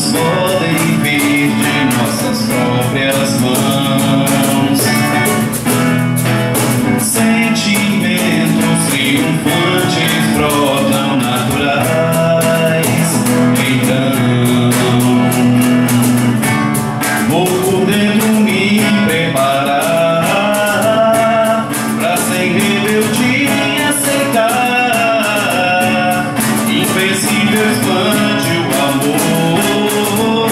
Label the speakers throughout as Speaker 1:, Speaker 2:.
Speaker 1: céus podem vir de nossas próprias mãos. Sentimentos triunfantes brotam naturais. Então vou por dentro me preparar pra sem rebeldia aceitar. Invencível expande o amor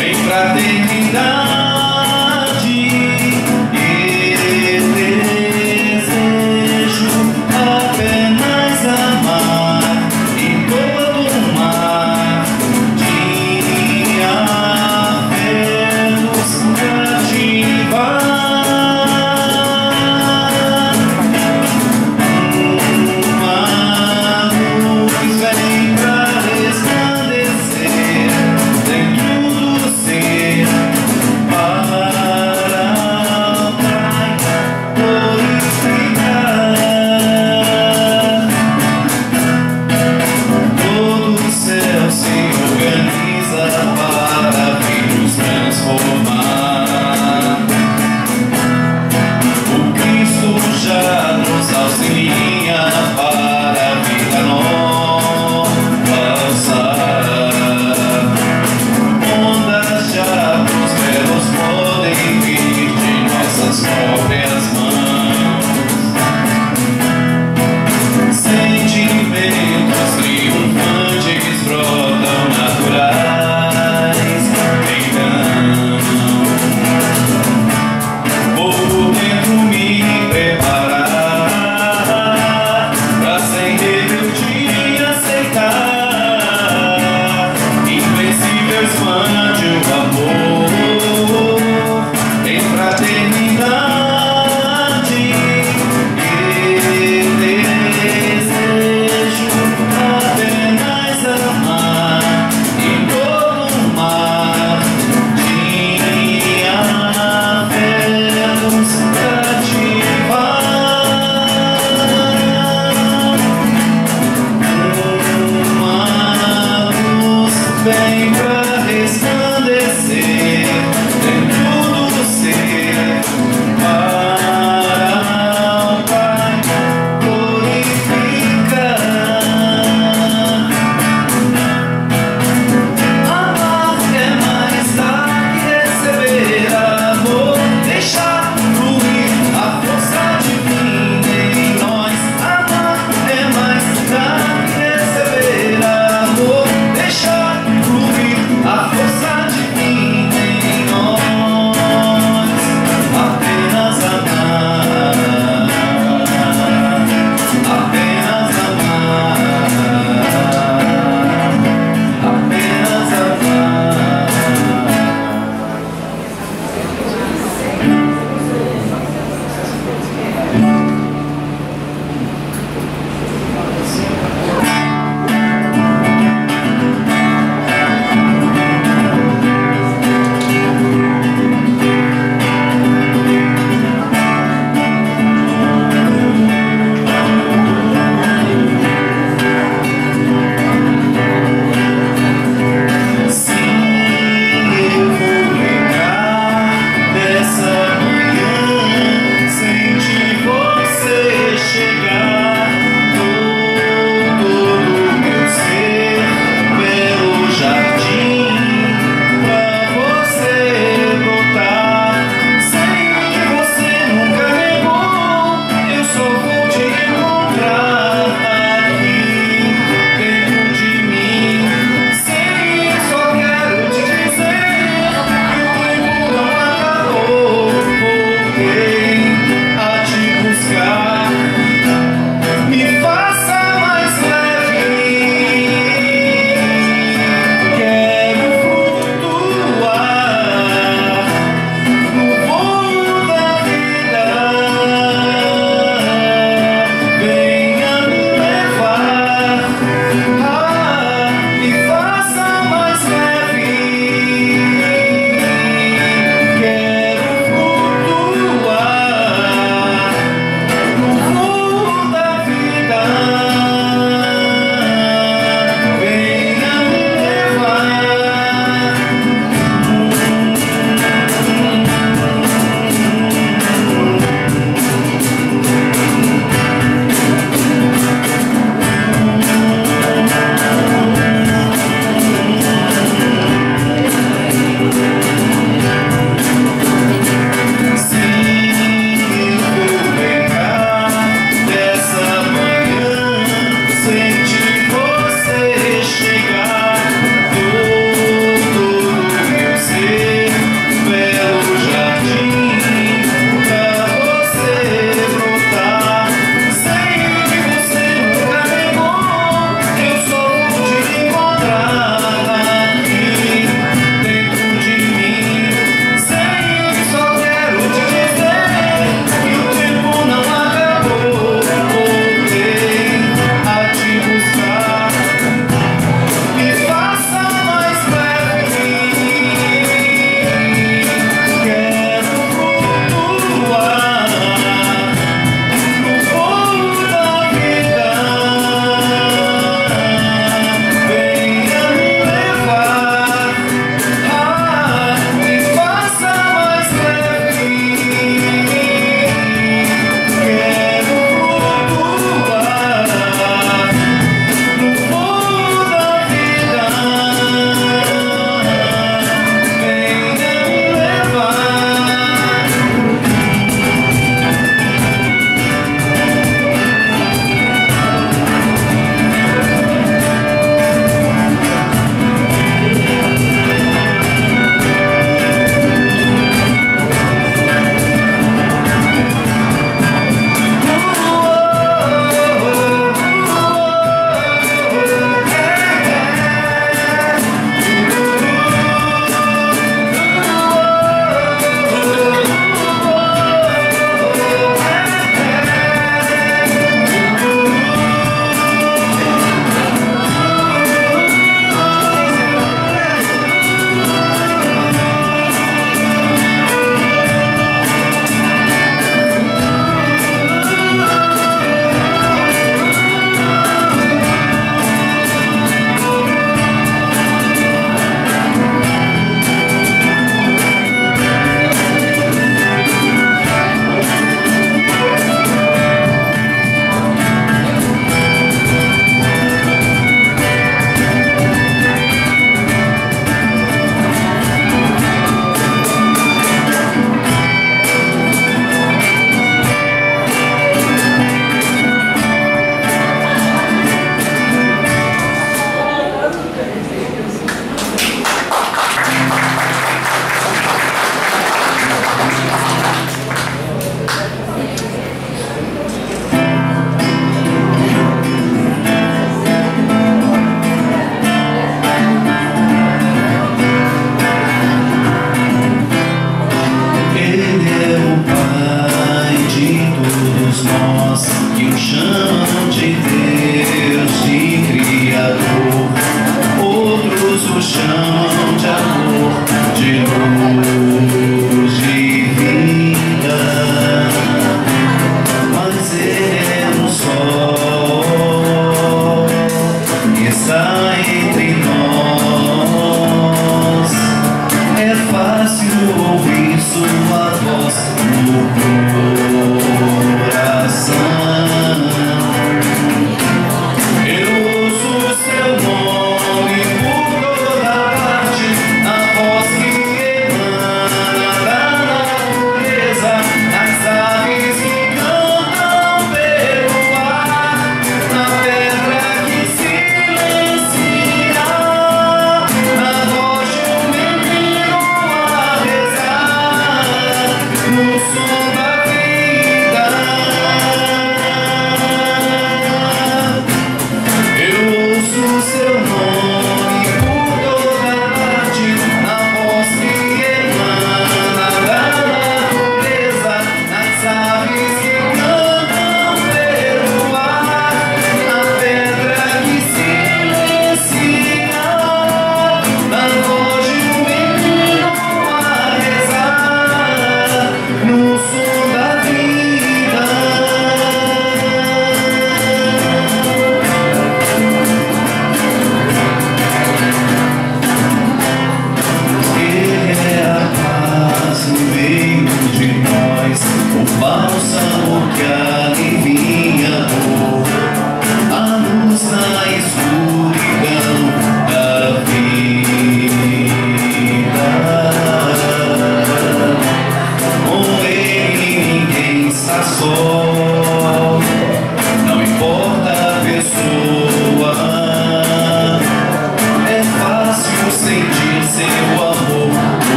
Speaker 1: em fraternidade. Vem pra resplandecer dentro do ser, para o Pai glorificar. Amar é mais dar que receber amor, deixar fluir a força divina em nós. Amar é mais dar que receber amor, deixar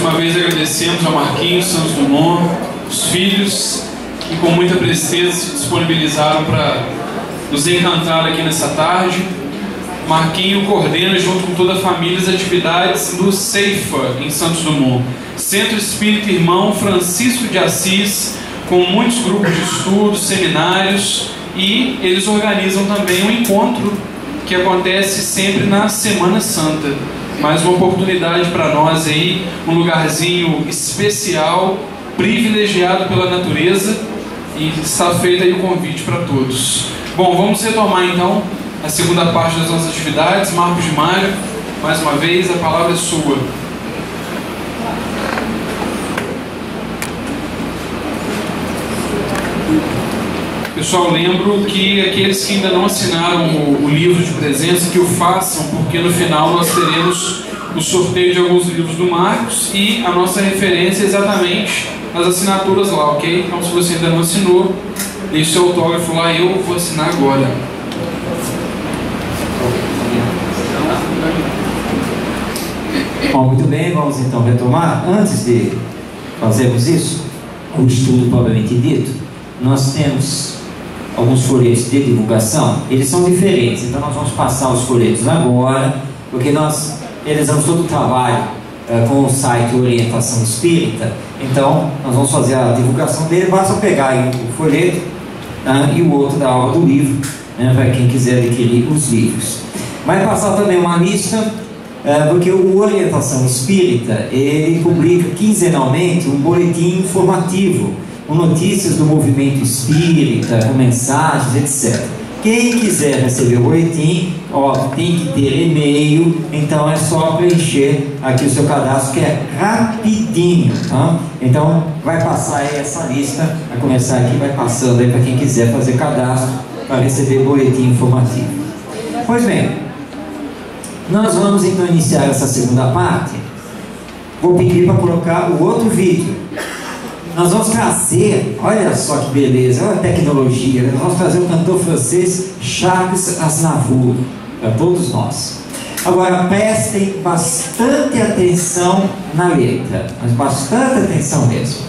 Speaker 2: uma vez agradecemos ao Marquinhos Santos Dumont, os filhos, que com muita presteza se disponibilizaram para nos encantar aqui nessa tarde. Marquinho coordena, junto com toda a família, as atividades do Ceifa, em Santos Dumont. Centro Espírita Irmão Francisco de Assis, com muitos grupos de estudos, seminários, e eles organizam também um encontro que acontece sempre na Semana Santa. Mais uma oportunidade para nós aí, um lugarzinho especial, privilegiado pela natureza, e está feito aí o convite para todos. Bom, vamos retomar então a segunda parte das nossas atividades. Marcos de Mário, mais uma vez, a palavra é sua. Pessoal, lembro que aqueles que ainda não assinaram o livro de presença, que o façam, porque no final nós teremos o sorteio de alguns livros do Marcos e a nossa referência é exatamente as assinaturas lá, ok? Então, se você ainda não assinou, deixe seu autógrafo lá, eu vou assinar agora.
Speaker 3: Bom, muito bem, vamos então retomar. Antes de fazermos isso, o estudo propriamente dito, nós temos alguns folhetos de divulgação. Eles são diferentes, então nós vamos passar os folhetos agora, porque nós realizamos todo o trabalho com o site Orientação Espírita. Então nós vamos fazer a divulgação dele. Basta pegar aí o folheto e o outro da aula do livro, para quem quiser adquirir os livros. Vai passar também uma lista, porque o Orientação Espírita, ele publica quinzenalmente um boletim informativo com notícias do movimento espírita, com mensagens, etc. Quem quiser receber o boletim, tem que ter e-mail, então é só preencher aqui o seu cadastro, que é rapidinho, tá? Então vai passar aí essa lista, vai começar aqui, vai passando aí para quem quiser fazer cadastro para receber boletim informativo. Pois bem, nós vamos então iniciar essa segunda parte. Vou pedir para colocar o outro vídeo. Nós vamos trazer, olha só que beleza, olha a tecnologia, nós vamos trazer o cantor francês Charles Aznavour para todos nós. Agora prestem bastante atenção na letra, mas bastante atenção mesmo.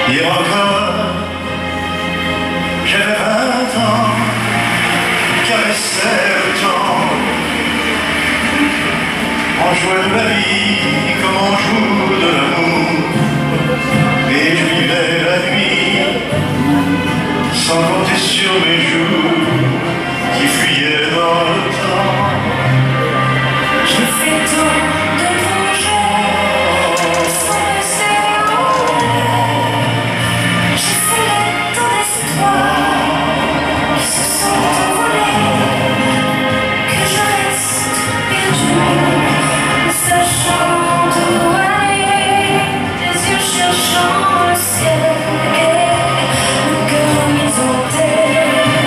Speaker 1: Hier encore, j'avais 20 ans, caressais le temps, on jouait de la vie comme on joue de l'amour, et je vivais la nuit, sans compter sur mes jours, qui fuyaient dans le temps.
Speaker 4: J'ai fait tant de projets, sans penser au rêve. J'ai foulé tant d'espoirs qui se sont envolés, que je reste perdu, ne sachant où aller, les yeux cherchant le ciel, le cœur mis en terre.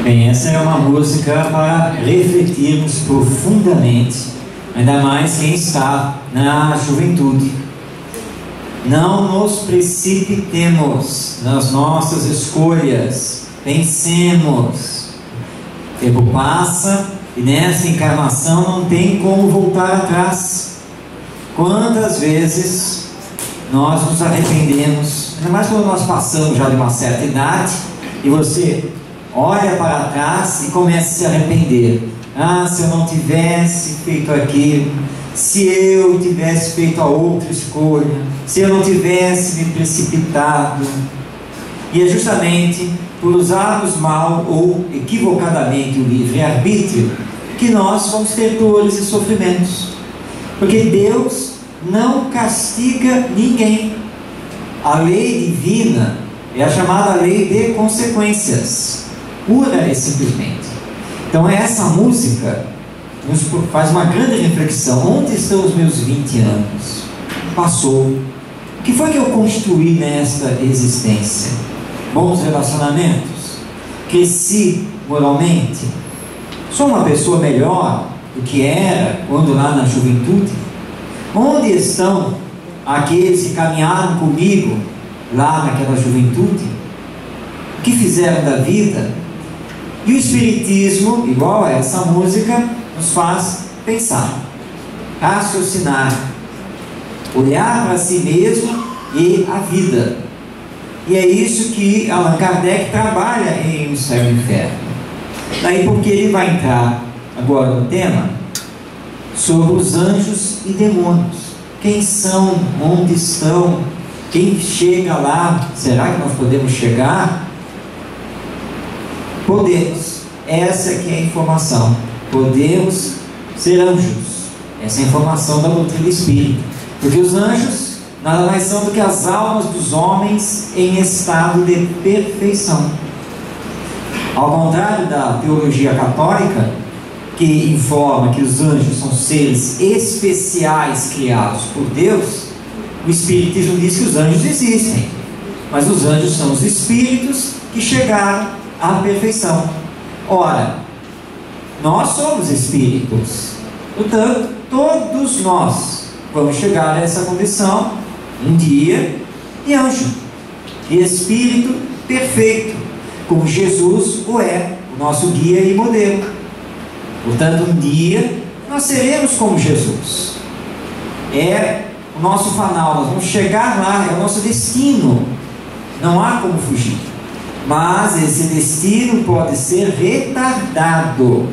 Speaker 3: Bem, essa é uma música para refletirmos profundamente, ainda mais quem está na juventude. Não nos precipitemos nas nossas escolhas, pensemos. O tempo passa e nessa encarnação não tem como voltar atrás. Quantas vezes nós nos arrependemos, ainda mais quando nós passamos já de uma certa idade e você olha para trás e começa a se arrepender. Ah, se eu não tivesse feito aquilo, se eu tivesse feito a outra escolha, se eu não tivesse me precipitado. E é justamente por usarmos mal ou equivocadamente o livre-arbítrio que nós vamos ter dores e sofrimentos. Porque Deus não castiga ninguém. A lei divina é a chamada lei de consequências, pura e simplesmente. Então essa música nos faz uma grande reflexão. Onde estão os meus 20 anos? Passou. O que foi que eu construí nesta existência? Bons relacionamentos? Cresci moralmente? Sou uma pessoa melhor do que era quando lá na juventude? Onde estão aqueles que caminharam comigo lá naquela juventude? O que fizeram da vida? E o Espiritismo, igual a essa música, nos faz pensar, raciocinar, olhar para si mesmo e a vida. E é isso que Allan Kardec trabalha em O Céu e o Inferno. Daí porque ele vai entrar agora no tema sobre os anjos e demônios. Quem são? Onde estão? Quem chega lá? Será que nós podemos chegar? Podemos. Essa aqui é a informação. Podemos ser anjos. Essa é a informação da doutrina espírita. Porque os anjos nada mais são do que as almas dos homens em estado de perfeição. Ao contrário da teologia católica, que informa que os anjos são seres especiais criados por Deus, o Espiritismo diz que os anjos existem, mas os anjos são os espíritos que chegaram à perfeição. Ora, nós somos espíritos, portanto, todos nós vamos chegar a essa condição um dia de anjo, de espírito perfeito, como Jesus o é, o nosso guia e modelo. Portanto, um dia nós seremos como Jesus. É o nosso fanal, nós vamos chegar lá, é o nosso destino. Não há como fugir. Mas esse destino pode ser retardado,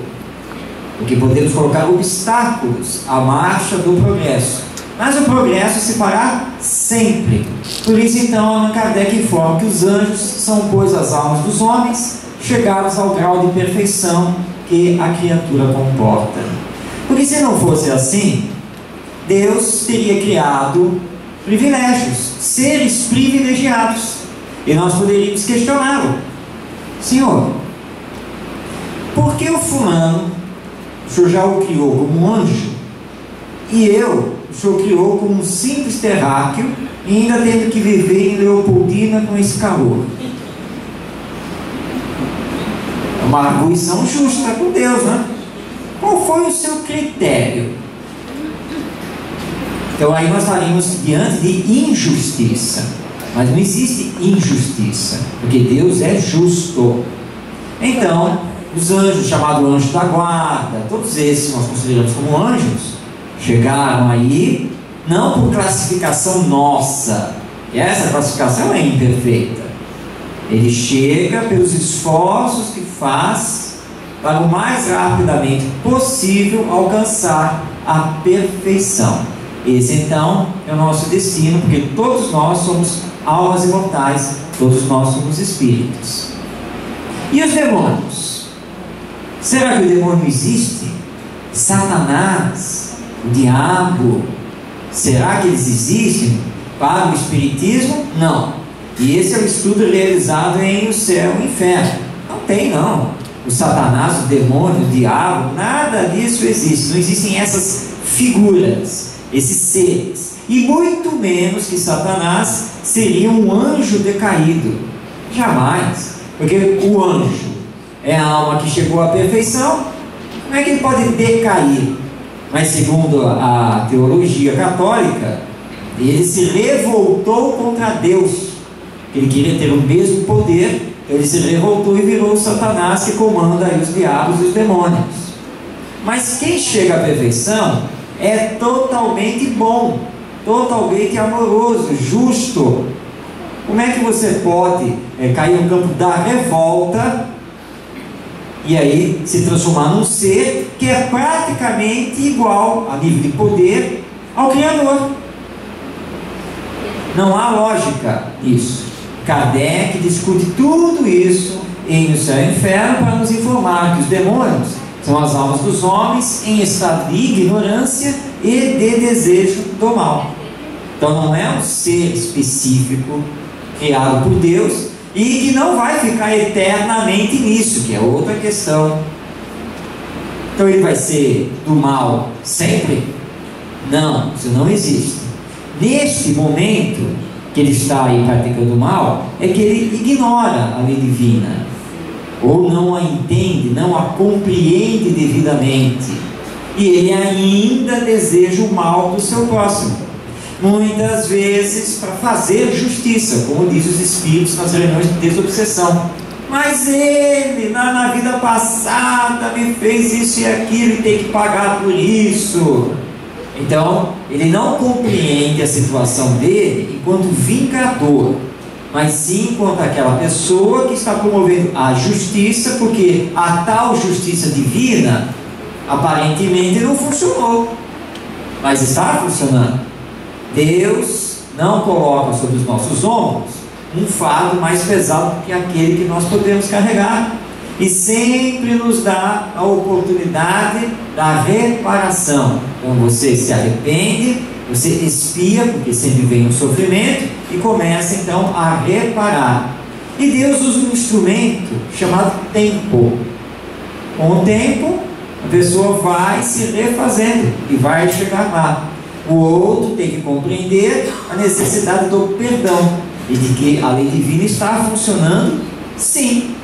Speaker 3: porque podemos colocar obstáculos à marcha do progresso. Mas o progresso se fará sempre. Por isso, então, Allan Kardec informa que os anjos são, pois, as almas dos homens chegados ao grau de perfeição que a criatura comporta. Porque se não fosse assim, Deus teria criado privilégios, seres privilegiados, e nós poderíamos questioná-lo: Senhor, por que o fulano, o Senhor já o criou como um anjo, e o Senhor criou como um simples terráqueo, e ainda tendo que viver em Leopoldina com esse calor? É uma arguição justa com Deus, né? Qual foi o seu critério? Então aí nós estaríamos diante de injustiça. Mas não existe injustiça, porque Deus é justo. Então, os anjos, chamados anjos da guarda, todos esses que nós consideramos como anjos, chegaram aí, não por classificação nossa, e essa classificação é imperfeita. Ele chega pelos esforços que faz para o mais rapidamente possível alcançar a perfeição. Esse então é o nosso destino, porque todos nós somos almas imortais, todos nós somos espíritos. E os demônios? Será que o demônio existe? Satanás, o diabo, será que eles existem? Para o Espiritismo, não. E esse é o estudo realizado em O Céu e o Inferno. Não tem, não. O Satanás, o demônio, o diabo, nada disso existe. Não existem essas figuras, esses seres. E muito menos que Satanás seria um anjo decaído. Jamais. Porque o anjo é a alma que chegou à perfeição, como é que ele pode decair? Mas segundo a teologia católica, ele se revoltou contra Deus. Ele queria ter o mesmo poder, então ele se revoltou e virou o Satanás que comanda aí os diabos e os demônios. Mas quem chega à perfeição é totalmente bom, totalmente amoroso, justo. Como é que você pode cair no campo da revolta e aí se transformar num ser que é praticamente igual a nível de poder ao Criador? Não há lógica nisso. Kardec discute tudo isso em O Céu e o Inferno para nos informar que os demônios são as almas dos homens em estado de ignorância e de desejo do mal. Então não é um ser específico criado por Deus e que não vai ficar eternamente nisso, que é outra questão. Então ele vai ser do mal sempre? Não, isso não existe. Neste momento que ele está aí praticando o mal, é que ele ignora a lei divina, ou não a entende, não a compreende devidamente, e ele ainda deseja o mal do seu próximo, muitas vezes para fazer justiça, como diz os espíritos nas reuniões de desobsessão. Mas ele, lá na vida passada, me fez isso e aquilo e tem que pagar por isso. Então, ele não compreende a situação dele enquanto vingador, mas sim enquanto aquela pessoa que está promovendo a justiça, porque a tal justiça divina aparentemente não funcionou, mas está funcionando. Deus não coloca sobre os nossos ombros um fardo mais pesado que aquele que nós podemos carregar, e sempre nos dá a oportunidade da reparação. Então você se arrepende, você expia, porque sempre vem um sofrimento, e começa então a reparar. E Deus usa um instrumento chamado tempo. Com o tempo, a pessoa vai se refazendo e vai chegar lá. O outro tem que compreender a necessidade do perdão e de que a lei divina está funcionando, sim.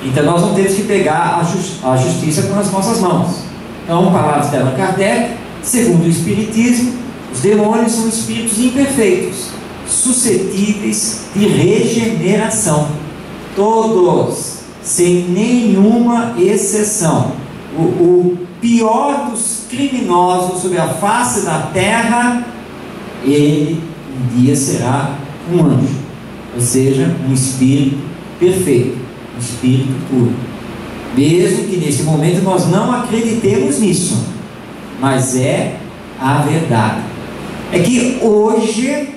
Speaker 3: Então nós não temos que pegar a justiça com as nossas mãos. Então, palavras de Allan Kardec, segundo o Espiritismo, os demônios são espíritos imperfeitos, suscetíveis de regeneração. Todos, sem nenhuma exceção. O pior dos criminosos sobre a face da terra, ele um dia será um anjo, ou seja, um espírito perfeito, um espírito puro. Mesmo que neste momento nós não acreditemos nisso, mas é a verdade. É que hoje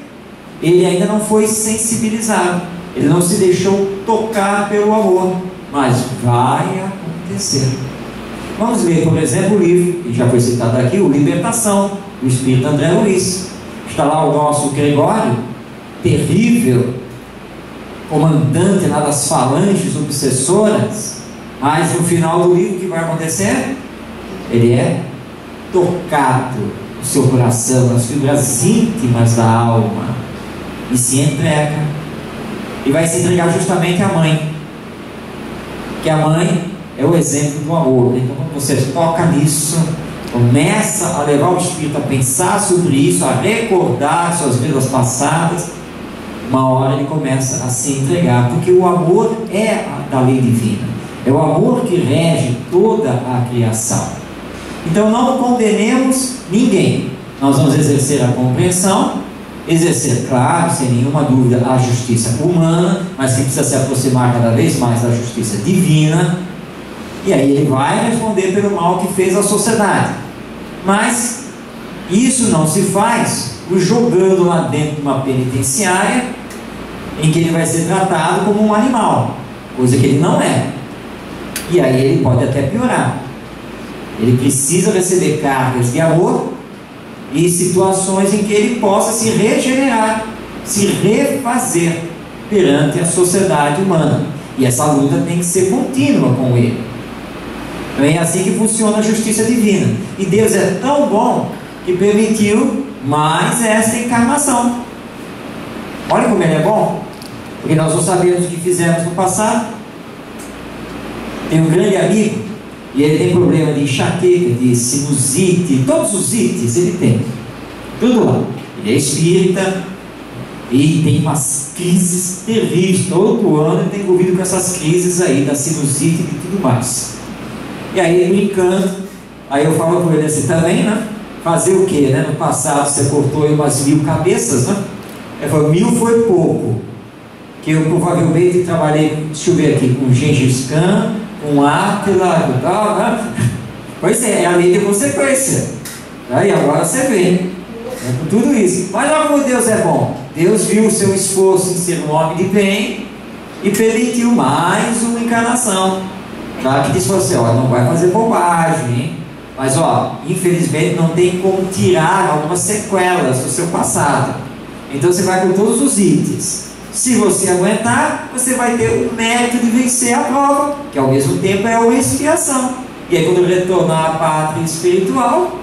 Speaker 3: ele ainda não foi sensibilizado, ele não se deixou tocar pelo amor, mas vai acontecer. Vamos ler, por exemplo, o livro que já foi citado aqui, o Libertação, do Espírito André Luiz. Está lá o nosso Gregório, terrível comandante lá das falanges obsessoras, mas no final do livro o que vai acontecer? Ele é tocado no seu coração, nas fibras íntimas da alma, e se entrega, e vai se entregar justamente à mãe, que a mãe é o exemplo do amor. Então quando você toca nisso, começa a levar o espírito a pensar sobre isso, a recordar suas vidas passadas, uma hora ele começa a se entregar, porque o amor é da lei divina, é o amor que rege toda a criação. Então não condenemos ninguém, nós vamos exercer a compreensão, exercer, claro, sem nenhuma dúvida, a justiça humana, mas que precisa se aproximar cada vez mais da justiça divina, e aí ele vai responder pelo mal que fez à sociedade. Mas isso não se faz o jogando lá dentro de uma penitenciária, em que ele vai ser tratado como um animal, coisa que ele não é. E aí ele pode até piorar. Ele precisa receber cargas de amor e situações em que ele possa se regenerar, se refazer perante a sociedade humana. E essa luta tem que ser contínua com ele. Então é assim que funciona a justiça divina. E Deus é tão bom que permitiu mais essa encarnação. Olha como ele é bom, porque nós não sabemos o que fizemos no passado. Tem um grande amigo e ele tem problema de enxaqueca, de sinusite, todos os ites ele tem, tudo lá. Ele é espírita e tem umas crises terríveis, todo ano ele tem envolvido com essas crises aí, da sinusite e tudo mais. E aí ele brincando, aí eu falo com ele assim também, né? Fazer o que, né? No passado você cortou aí umas 1000 cabeças, né? Ele falou, 1000 foi pouco, que eu provavelmente trabalhei, deixa eu ver aqui, com Gengis Khan, com Átila e tal, né? Pois é a lei de consequência. Aí agora você vê, com tudo isso. Mas olha como Deus é bom. Deus viu o seu esforço em ser um homem de bem e permitiu mais uma encarnação. Claro que disse você, ó, não vai fazer bobagem, hein? Mas ó, infelizmente não tem como tirar algumas sequelas do seu passado. Então você vai com todos os itens. Se você aguentar, você vai ter o mérito de vencer a prova, que ao mesmo tempo é uma expiação. E aí quando retornar à pátria espiritual,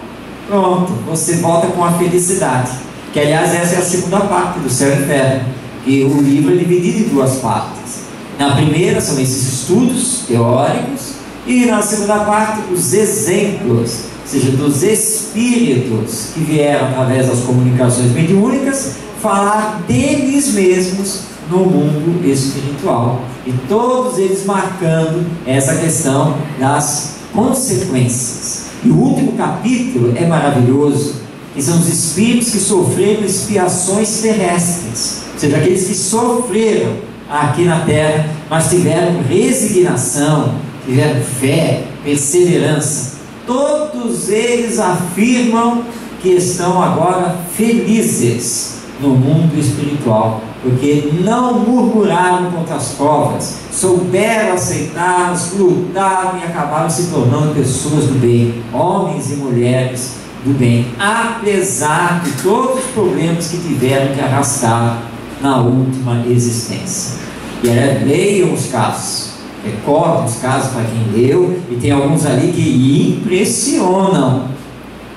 Speaker 3: pronto, você volta com a felicidade. Que aliás essa é a segunda parte do Céu e Inferno. E o livro é dividido em 2 partes. Na primeira são esses estudos teóricos, e na segunda parte os exemplos, ou seja, dos espíritos que vieram através das comunicações mediúnicas falar deles mesmos no mundo espiritual, e todos eles marcando essa questão das consequências. E o último capítulo é maravilhoso, que são os espíritos que sofreram expiações terrestres, ou seja, aqueles que sofreram aqui na terra, mas tiveram resignação, tiveram fé, perseverança. Todos eles afirmam que estão agora felizes no mundo espiritual, porque não murmuraram contra as provas, souberam aceitá-las, lutaram e acabaram se tornando pessoas do bem, homens e mulheres do bem, apesar de todos os problemas que tiveram que arrastar na última existência. E leiam os casos, recordem os casos para quem leu, e tem alguns ali que impressionam.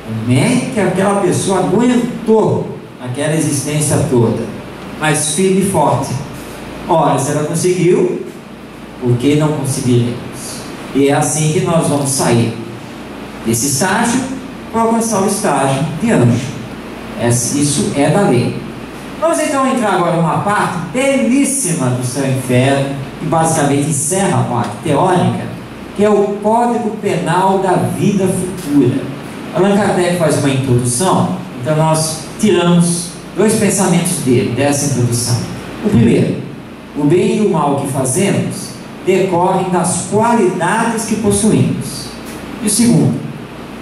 Speaker 3: Como é que aquela pessoa aguentou aquela existência toda, mas firme e forte? Ora, se ela conseguiu, por que não conseguiremos? E é assim que nós vamos sair desse estágio para alcançar o estágio de anjo. Isso é da lei. Vamos então entrar agora numa parte belíssima do Céu e Inferno, que basicamente encerra a parte teórica, que é o Código Penal da Vida Futura. Allan Kardec faz uma introdução, então nós tiramos 2 pensamentos dele, dessa introdução. O primeiro, o bem e o mal que fazemos decorrem das qualidades que possuímos. E o segundo,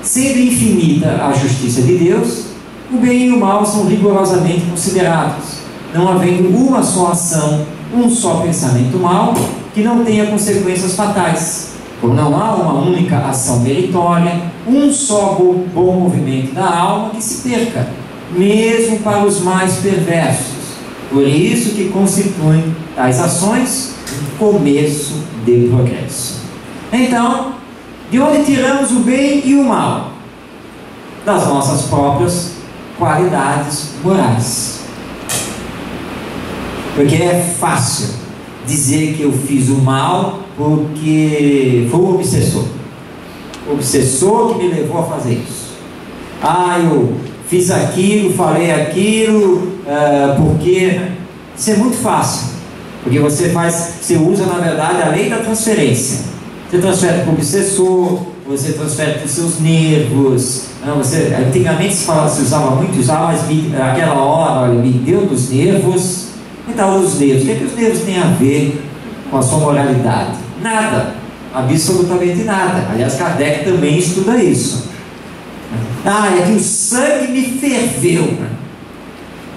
Speaker 3: sendo infinita a justiça de Deus, o bem e o mal são rigorosamente considerados, não havendo uma só ação, um só pensamento mau, que não tenha consequências fatais. Como não há uma única ação meritória, um só bom movimento da alma que se perca, mesmo para os mais perversos. Por isso que constituem tais ações um começo de progresso. Então, de onde tiramos o bem e o mal? Das nossas próprias qualidades morais. Porque é fácil dizer que eu fiz o mal porque foi o obsessor que me levou a fazer isso. Eu fiz aquilo, falei aquilo, porque isso é muito fácil, porque você usa na verdade a lei da transferência. Você transfere para o obsessor, você transfere para os seus nervos. Antigamente se usava muito, mas aquela hora, olha, me deu dos nervos. Então, os nervos, o que os nervos têm a ver com a sua moralidade? Nada, absolutamente nada. Aliás, Kardec também estuda isso. É que o sangue me ferveu.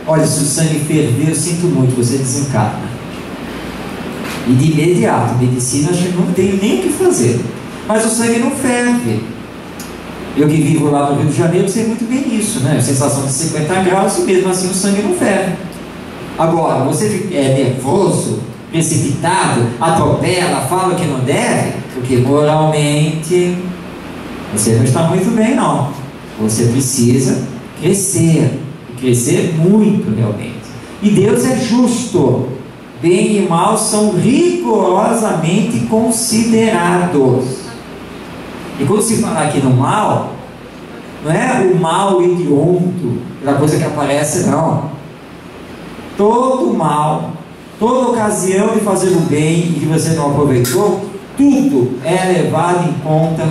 Speaker 3: Olha, se o sangue ferveu, eu sinto muito, você desencarna. E de imediato, medicina, acho que não tenho nem o que fazer. Mas o sangue não ferve. Eu que vivo lá no Rio de Janeiro sei muito bem isso, né? A sensação de 50 graus e mesmo assim o sangue não ferve. Agora, você é nervoso, precipitado, atropela, fala o que não deve, porque moralmente você não está muito bem, não. Você precisa crescer, e crescer muito realmente. E Deus é justo. bem e mal são rigorosamente considerados. E quando se fala aqui no mal, não é o mal hediondo, aquela coisa que aparece, não. Todo mal, toda ocasião de fazer o bem e que você não aproveitou, tudo é levado em conta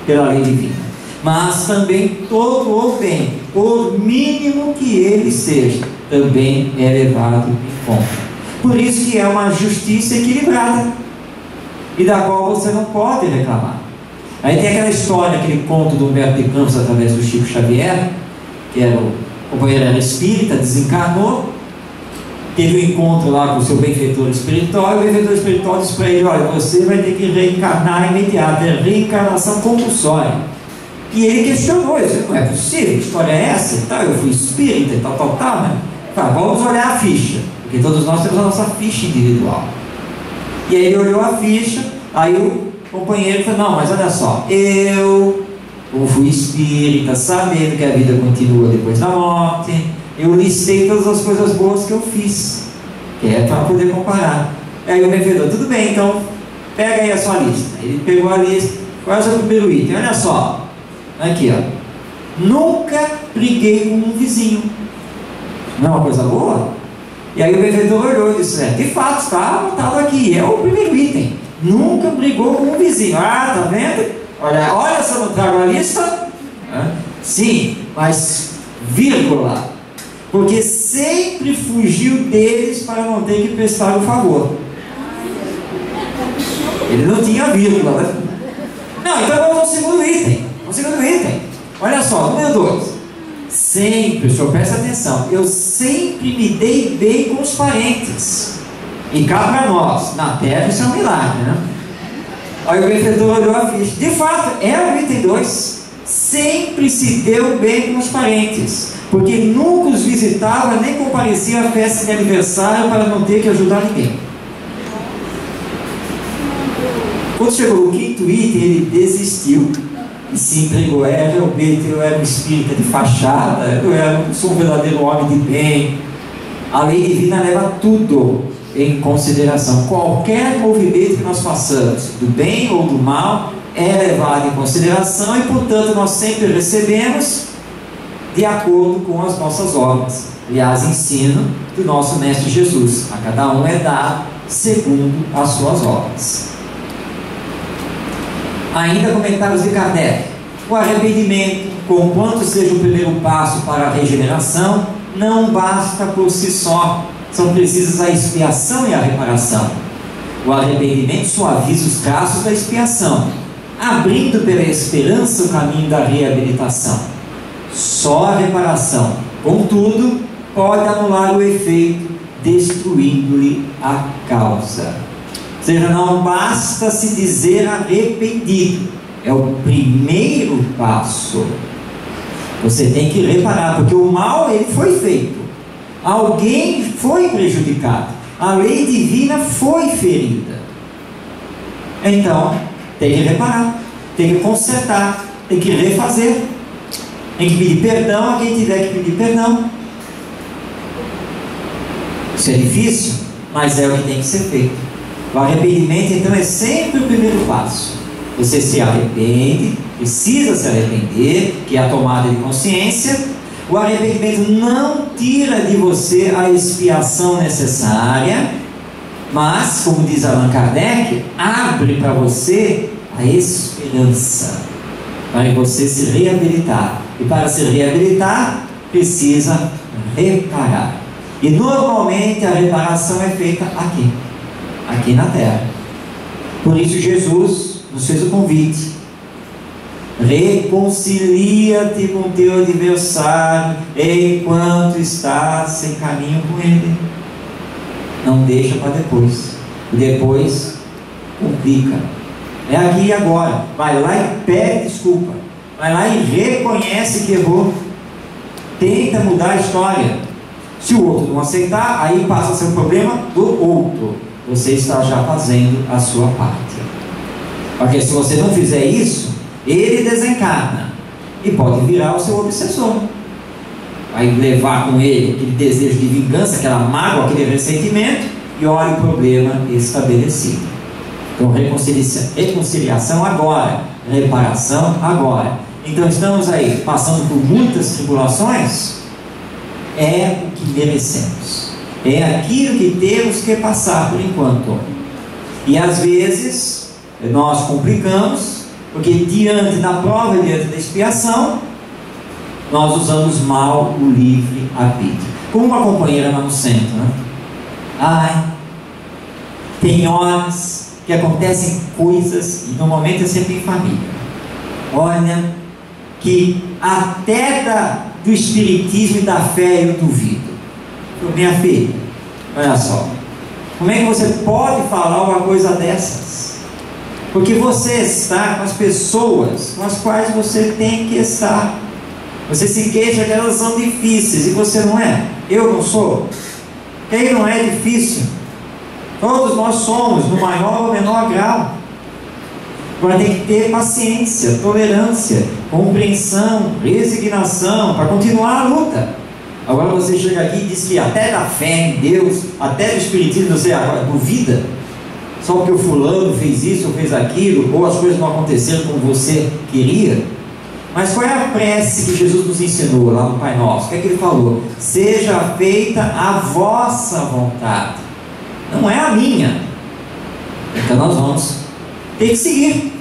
Speaker 3: pela lei divina. Mas também todo o bem, por mínimo que ele seja, também é levado em conta. Por isso que é uma justiça equilibrada, e da qual você não pode reclamar. Aí tem aquela história, aquele conto do Humberto de Campos através do Chico Xavier, que era o companheiro era espírita, desencarnou, teve um encontro lá com o seu benfeitor espiritual, e o benfeitor espiritual disse para ele: olha, você vai ter que reencarnar imediato, é reencarnação compulsória. E ele questionou, disse: não é possível, que história é essa? E tal, eu fui espírita e tal, né? Tá, vamos olhar a ficha, porque todos nós temos a nossa ficha individual. E aí ele olhou a ficha, aí o companheiro falou: não, mas olha só, eu, como fui espírita, sabendo que a vida continua depois da morte, eu listei todas as coisas boas que eu fiz, que é para poder comparar. Aí o benfeitor: tudo bem, então pega aí a sua lista. Ele pegou a lista. Qual é o seu primeiro item? Olha só, aqui ó, nunca briguei com um vizinho. Não é uma coisa boa? E aí o benfeitor olhou e disse: de fato, está anotado aqui, é o primeiro item, nunca brigou com um vizinho. Ah, tá vendo? Olha se eu não trago a lista. Sim, mas vírgula, porque sempre fugiu deles para não ter que prestar o favor. Ele não tinha vírgula, né? Não, então vamos ao segundo item. Olha só, número 2. Sempre, o senhor presta atenção, eu sempre me dei bem com os parentes. E cá para nós, na terra isso é um milagre, né? Aí o benfeitor olhou a ficha. De fato, é o item 2. Sempre se deu bem com os parentes, porque nunca os visitava, nem comparecia à festa de aniversário para não ter que ajudar ninguém. Quando chegou o quinto item, ele desistiu e se entregou. Realmente eu era um espírita de fachada, eu sou um verdadeiro homem de bem. A lei divina leva tudo em consideração. Qualquer movimento que nós façamos, do bem ou do mal, é levado em consideração, e portanto nós sempre recebemos de acordo com as nossas obras. Aliás, ensino do nosso Mestre Jesus: a cada um é dado segundo as suas obras. Ainda comentários de Kardec: o arrependimento, conquanto seja o primeiro passo para a regeneração, não basta por si só, são precisas a expiação e a reparação. O arrependimento suaviza os traços da expiação, abrindo pela esperança o caminho da reabilitação. Só a reparação, contudo, pode anular o efeito, destruindo-lhe a causa. Ou seja, não basta se dizer arrependido, é o primeiro passo. Você tem que reparar, porque o mal ele foi feito, alguém foi prejudicado, a lei divina foi ferida. Então tem que reparar, tem que consertar, tem que refazer, tem que pedir perdão a quem tiver que pedir perdão. Isso é difícil, mas é o que tem que ser feito. O arrependimento então é sempre o primeiro passo. Você se arrepende, precisa se arrepender, que é a tomada de consciência. O arrependimento não tira de você a expiação necessária, mas, como diz Allan Kardec, abre para você a esperança, para você se reabilitar. E para se reabilitar, precisa reparar. E normalmente a reparação é feita aqui na terra. Por isso Jesus nos fez o convite: reconcilia-te com teu adversário enquanto estás em caminho com ele. Não deixa para depois. Depois complica. É aqui e agora. Vai lá e pede desculpa. Vai lá e reconhece que errou. Tenta mudar a história. Se o outro não aceitar, aí passa a ser um problema do outro. Você está já fazendo a sua parte. Porque se você não fizer isso, ele desencarna e pode virar o seu obsessor. Vai levar com ele aquele desejo de vingança, aquela mágoa, aquele ressentimento, e olha o problema estabelecido. Então, reconciliação agora, reparação agora. Então, estamos aí passando por muitas tribulações, é o que merecemos, é aquilo que temos que passar por enquanto. E às vezes nós complicamos, porque diante da prova e diante da expiação, nós usamos mal o livre-arbítrio. Como uma companheira lá no centro, né? Ai, tem horas que acontecem coisas, e normalmente é sempre em família. Olha, que até do espiritismo e da fé eu duvido. Minha filha, olha só, como é que você pode falar uma coisa dessas? Porque você está com as pessoas com as quais você tem que estar. Você se queixa que elas são difíceis, e você não é. Eu não sou. Quem não é difícil? Todos nós somos, no maior ou menor grau. Agora tem que ter paciência, tolerância, compreensão, resignação, para continuar a luta. Agora você chega aqui e diz que até da fé em Deus, até do espiritismo, você agora duvida, só porque o fulano fez isso ou fez aquilo, ou as coisas não aconteceram como você queria. Mas qual é a prece que Jesus nos ensinou lá no Pai Nosso? O que é que ele falou? Seja feita a vossa vontade, não é a minha. Então nós vamos ter que seguir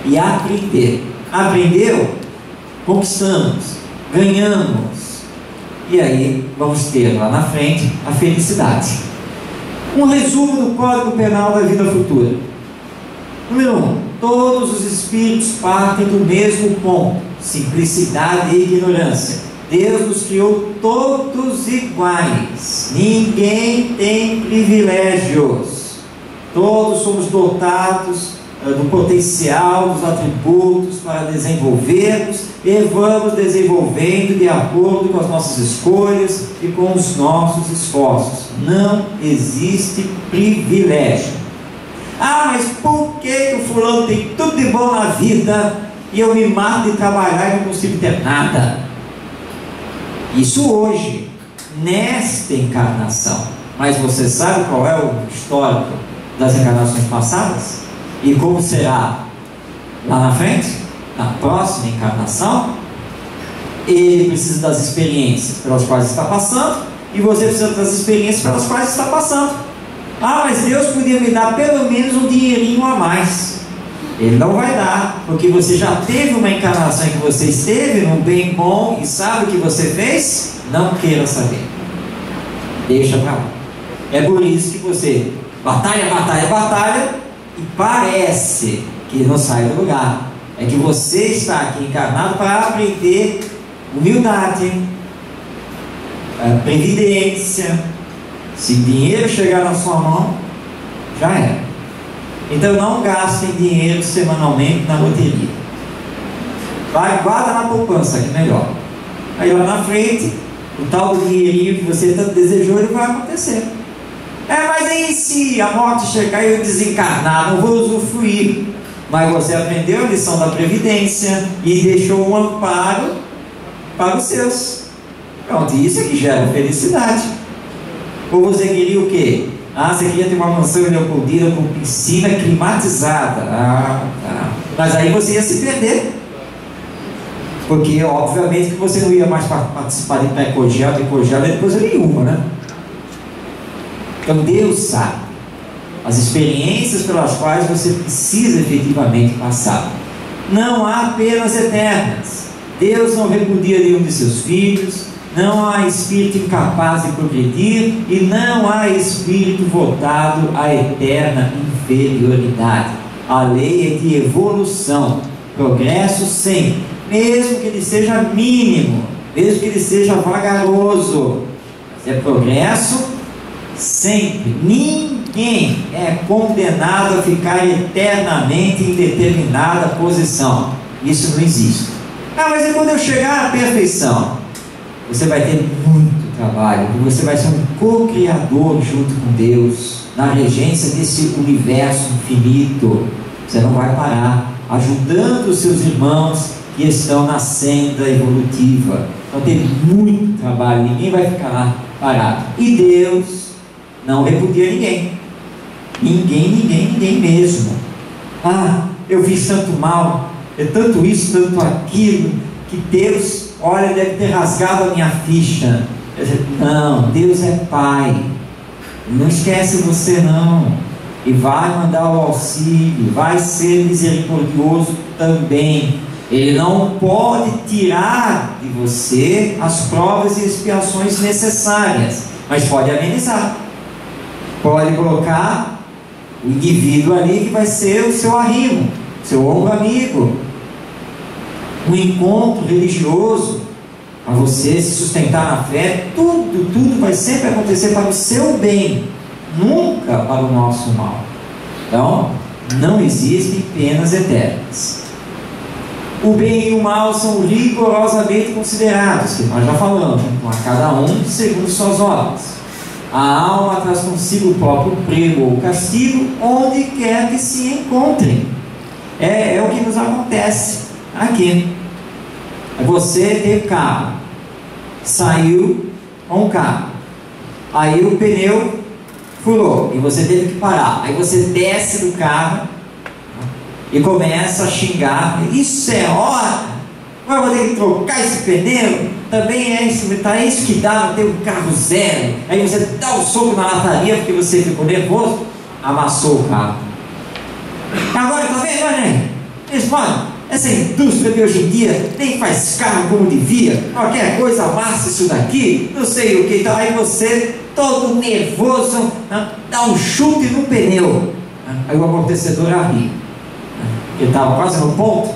Speaker 3: e aprender. Aprendeu? Conquistamos, ganhamos, e aí vamos ter lá na frente a felicidade. Um resumo do Código Penal da vida futura. Número 1. Todos os espíritos partem do mesmo ponto: simplicidade e ignorância. Deus nos criou todos iguais. Ninguém tem privilégios. Todos somos dotados do potencial, dos atributos para desenvolvermos, e vamos desenvolvendo de acordo com as nossas escolhas e com os nossos esforços. Não existe privilégio. Ah, mas por que o fulano tem tudo de bom na vida e eu me mato de trabalhar e não consigo ter nada? Isso hoje, nesta encarnação. Mas você sabe qual é o histórico das encarnações passadas? E como será lá na frente, na próxima encarnação? Ele precisa das experiências pelas quais está passando, e você precisa das experiências pelas quais está passando. Ah, mas Deus podia me dar pelo menos um dinheirinho a mais. Ele não vai dar, porque você já teve uma encarnação em que você esteve num bem bom e sabe o que você fez? Não queira saber, deixa pra lá. É por isso que você batalha, batalha, batalha, e parece que não sai do lugar. É que você está aqui encarnado para aprender humildade, previdência. Se dinheiro chegar na sua mão, já era. Então não gastem dinheiro semanalmente na loteria. Vai, guarda na poupança, que é melhor. Aí lá na frente, o tal do dinheirinho que você tanto desejou, ele vai acontecer. Mas aí se a morte chegar e eu desencarnar, não vou usufruir. Mas você aprendeu a lição da previdência e deixou um amparo para os seus. Pronto, isso é que gera felicidade. Ou você queria o quê? Ah, você queria ter uma mansão em Leopoldina com piscina climatizada. Tá. Mas aí você ia se perder. Porque obviamente que você não ia mais participar de pré-cogial, de cogial, depois nenhuma, né? Então Deus sabe as experiências pelas quais você precisa efetivamente passar. Não há penas eternas. Deus não repudia nenhum de seus filhos. Não há espírito incapaz de progredir, e não há espírito voltado à eterna inferioridade. A lei é de evolução, progresso sempre, mesmo que ele seja mínimo, mesmo que ele seja vagaroso, mas é progresso sempre. Ninguém é condenado a ficar eternamente em determinada posição. Isso não existe. Mas e quando eu chegar à perfeição? Você vai ter muito trabalho, porque você vai ser um co-criador junto com Deus, na regência desse universo infinito. Você não vai parar, ajudando os seus irmãos que estão na senda evolutiva. Então tem muito trabalho, ninguém vai ficar lá parado. E Deus não repudia ninguém. Ninguém mesmo. Ah, eu fiz tanto mal, é tanto isso, tanto aquilo, que Deus, olha, deve ter rasgado a minha ficha. Não, Deus é Pai, não esquece você não, e vai mandar o auxílio, vai ser misericordioso também. Ele não pode tirar de você as provas e expiações necessárias, mas pode amenizar, pode colocar o indivíduo ali que vai ser o seu arrimo, seu ombro amigo, um encontro religioso para você se sustentar na fé. Tudo vai sempre acontecer para o seu bem, nunca para o nosso mal. Então, não existem penas eternas. O bem e o mal são rigorosamente considerados, que nós já falamos, a cada um segundo suas obras. A alma traz consigo o próprio prêmio ou castigo, onde quer que se encontrem. É o que nos acontece aqui. Você teve carro, saiu com o carro, aí o pneu furou e você teve que parar. Aí você desce do carro e começa a xingar: isso é hora, agora vou ter que trocar esse pneu, também é isso, tá, é isso que dá para ter um carro zero. Aí você dá um soco na lataria porque você ficou nervoso, amassou o carro. Agora tá vendo, né? Essa indústria de hoje em dia nem faz carro como devia, qualquer coisa amassa isso daqui, não sei o que. Então aí você, todo nervoso, dá um chute no pneu, aí o amortecedor arria, ele estava quase no ponto.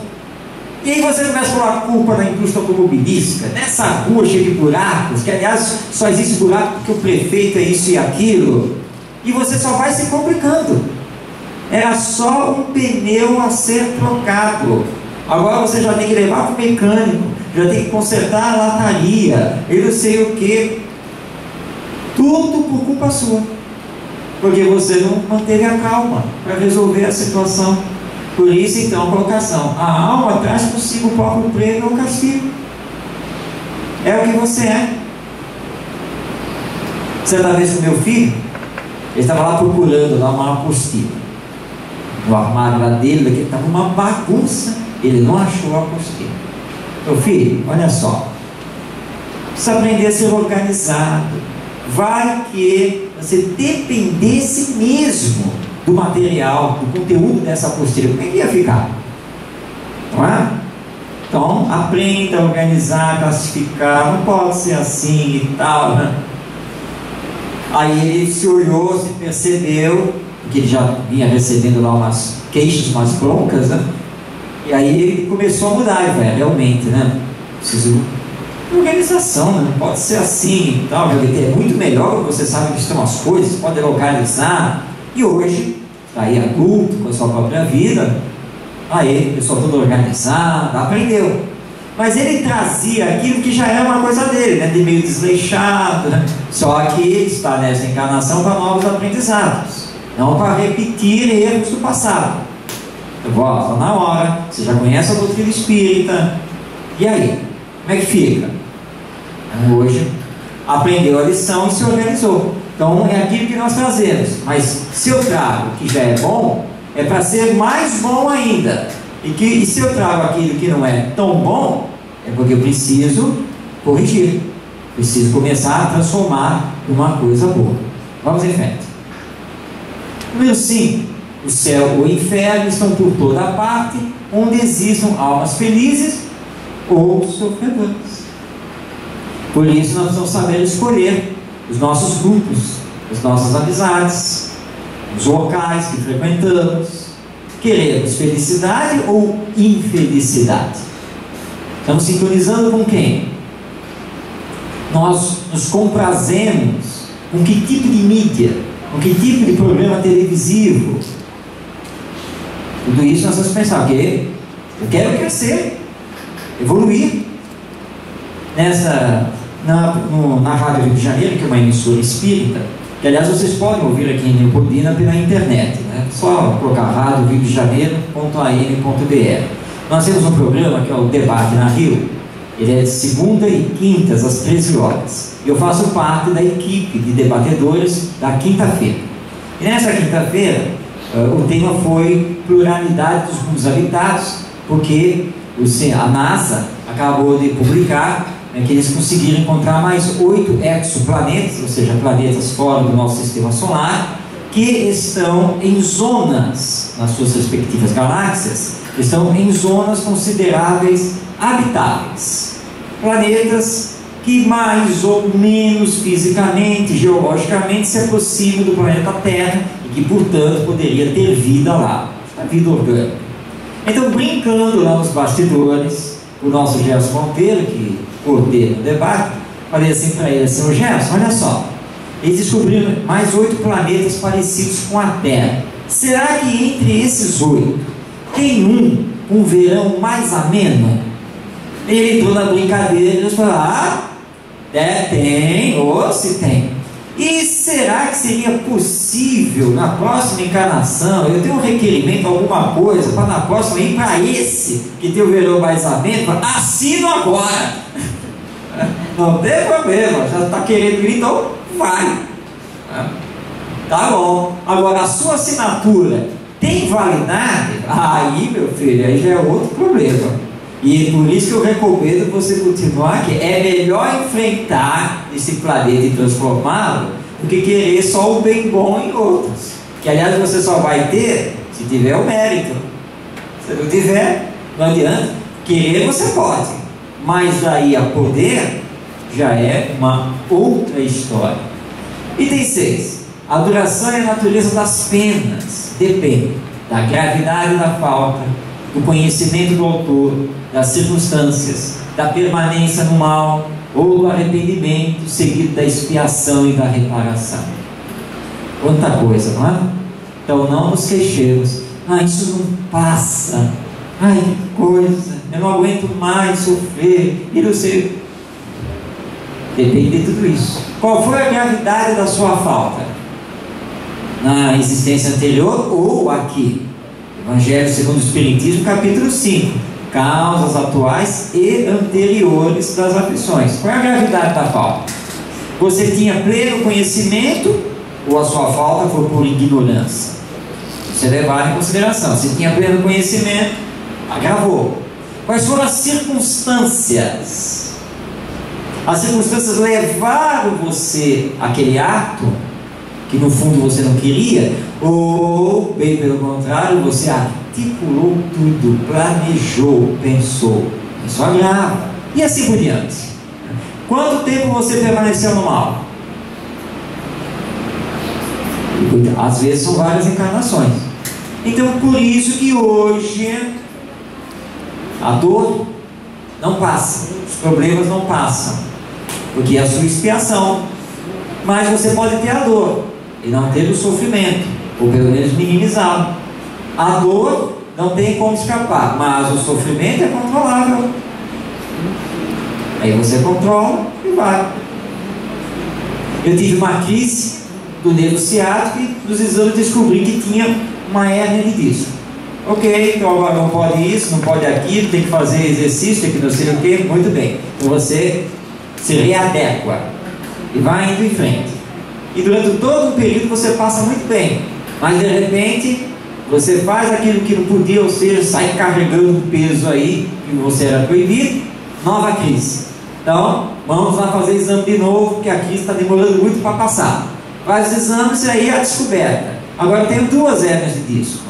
Speaker 3: E aí você começa a pôr a culpa na indústria automobilística, nessa rua cheia de buracos, que aliás só existe buraco porque o prefeito é isso e aquilo, e você só vai se complicando. Era só um pneu a ser trocado, agora você já tem que levar para o mecânico, já tem que consertar a lataria, eu não sei o que. Tudo por culpa sua, porque você não manteve a calma para resolver a situação. Por isso, então, a colocação: a alma traz consigo o próprio prêmio ou castigo. É o que você é. Certa vez com meu filho, ele estava lá procurando lá uma apostila no armário lá dele, que estava uma bagunça, ele não achou a apostila. Meu filho, olha só, precisa aprender a ser organizado. Vai que você dependesse mesmo do material, do conteúdo dessa apostila, como é que ia ficar? Não é? Então, aprenda a organizar, classificar, não pode ser assim e tal, né? Aí ele se olhou, se percebeu, porque ele já vinha recebendo lá umas queixas, umas broncas, né? E aí ele começou a mudar, e vai, realmente, né? Preciso de organização, né? Não pode ser assim e tal, é muito melhor quando você sabe que estão as coisas, pode localizar. E hoje, está aí adulto, com a sua própria vida, aí, pessoal todo organizado, aprendeu. Mas ele trazia aquilo que já era uma coisa dele, né? De meio desleixado, né? Só que está nessa encarnação para novos aprendizados, não para repetir erros do passado. Eu vou, está na hora, você já conhece a doutrina espírita, e aí? Como é que fica? Hoje, aprendeu a lição e se organizou. Então é aquilo que nós trazemos, mas se eu trago o que já é bom, é para ser mais bom ainda. E se eu trago aquilo que não é tão bom, é porque eu preciso corrigir, preciso começar a transformar uma coisa boa. Vamos em frente. Número 5. O céu ou o inferno estão por toda a parte, onde existam almas felizes ou sofredoras. Por isso nós precisamos saber escolher os nossos grupos, as nossas amizades, os locais que frequentamos. Queremos felicidade ou infelicidade? Estamos sintonizando com quem? Nós nos comprazemos com que tipo de mídia, com que tipo de programa televisivo? Tudo isso nós vamos pensar, ok? Eu quero crescer, evoluir. Na Rádio Rio de Janeiro, que é uma emissora espírita, que aliás vocês podem ouvir aqui em Leopoldina pela internet, né? Só colocar rádio Rio de Janeiro.am.br. Nós temos um programa que é o Debate na Rio. Ele é de segunda e quintas às 13 horas. Eu faço parte da equipe de debatedores da quinta-feira. E nessa quinta-feira, o tema foi pluralidade dos mundos habitados, porque a NASA acabou de publicar que eles conseguiram encontrar mais 8 exoplanetas, ou seja, planetas fora do nosso sistema solar, que estão em zonas, nas suas respectivas galáxias, estão em zonas consideráveis habitáveis. Planetas que mais ou menos fisicamente, geologicamente, se aproximam do planeta Terra e que, portanto, poderia ter vida lá, a vida orgânica. Então, brincando lá nos bastidores, o nosso Gerson Monteiro, que coordena o debate, falei assim para ele, assim: ô Gerson, olha só, eles descobriram mais 8 planetas parecidos com a Terra. Será que entre esses 8 tem um verão mais ameno? Ele entrou na brincadeira e falou: tem, ou se tem. E será que seria possível na próxima encarnação eu ter um requerimento, alguma coisa, para na próxima ir para esse que tem o verão mais ameno? Assino agora. Não tem problema, já está querendo ir, então vai. Tá bom. Agora, a sua assinatura tem validade? Aí, meu filho, aí já é outro problema. E por isso que eu recomendo você continuar aqui. É melhor enfrentar esse planeta e transformá-lo do que querer só o bem bom em outros. Que, aliás, você só vai ter se tiver o mérito. Se não tiver, não adianta. Querer você pode, mas daí a poder já é uma outra história. Item 6. A duração e a natureza das penas depende da gravidade da falta, do conhecimento do autor, das circunstâncias, da permanência no mal ou do arrependimento seguido da expiação e da reparação. Quanta coisa, não é? Então não nos queixemos: isso não passa, que coisa, eu não aguento mais sofrer, e não sei. Depende de tudo isso. Qual foi a gravidade da sua falta? Na existência anterior ou aqui? Evangelho segundo o Espiritismo, capítulo 5. Causas atuais e anteriores das aflições. Qual é a gravidade da falta? Você tinha pleno conhecimento ou a sua falta foi por ignorância? Você levar em consideração. Se tinha pleno conhecimento, agravou. Quais foram as circunstâncias? As circunstâncias levaram você àquele ato que no fundo você não queria, ou, bem pelo contrário, você articulou tudo, planejou, pensou. Isso agrava. E assim por diante. Quanto tempo você permaneceu no mal? Às vezes são várias encarnações. Então, por isso que hoje a dor não passa, os problemas não passam, porque é a sua expiação. Mas você pode ter a dor e não ter o sofrimento, ou pelo menos minimizá-lo. A dor não tem como escapar, mas o sofrimento é controlável. Aí você controla e vai. Eu tive uma crise do nervo ciático e nos exames descobri que tinha uma hérnia de disco. Ok, então agora não pode isso, não pode aquilo, tem que fazer exercício, tem que não sei o que. Muito bem, então você se readequa e vai indo em frente. E durante todo um período você passa muito bem, mas de repente você faz aquilo que não podia, ou seja, sai carregando peso aí que você era proibido. Nova crise. Então vamos lá fazer exame de novo, porque a crise está demorando muito para passar. Faz os exames e aí a descoberta. Agora eu tenho 2 hérnias de disco,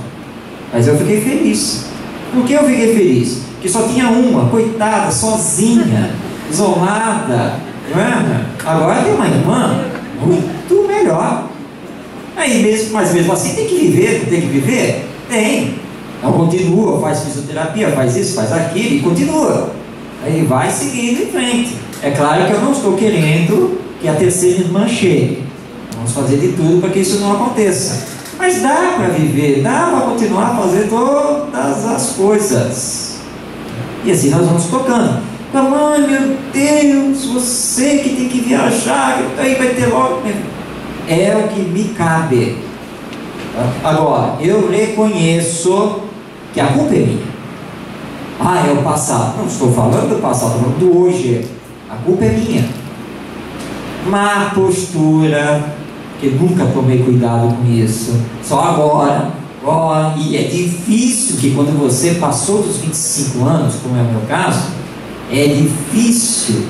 Speaker 3: mas eu fiquei feliz. Por que eu fiquei feliz? Porque só tinha uma, coitada, sozinha, isolada, não é? Agora tem uma irmã muito melhor. Aí mesmo, mas mesmo assim tem que viver, não tem que viver? Tem. Então continua, faz fisioterapia, faz isso, faz aquilo e continua. Aí vai seguindo em frente. É claro que eu não estou querendo que a terceira irmã chegue. Vamos fazer de tudo para que isso não aconteça. Mas dá para viver, dá para continuar a fazer todas as coisas. E assim nós vamos tocando. Então, ai meu Deus, você que tem que viajar, aí vai ter logo. É o que me cabe. Agora, eu reconheço que a culpa é minha. É o passado. Não estou falando do passado, estou falando do hoje. A culpa é minha. má postura, que nunca tomei cuidado com isso, só agora, e é difícil que quando você passou dos 25 anos, como é o meu caso, é difícil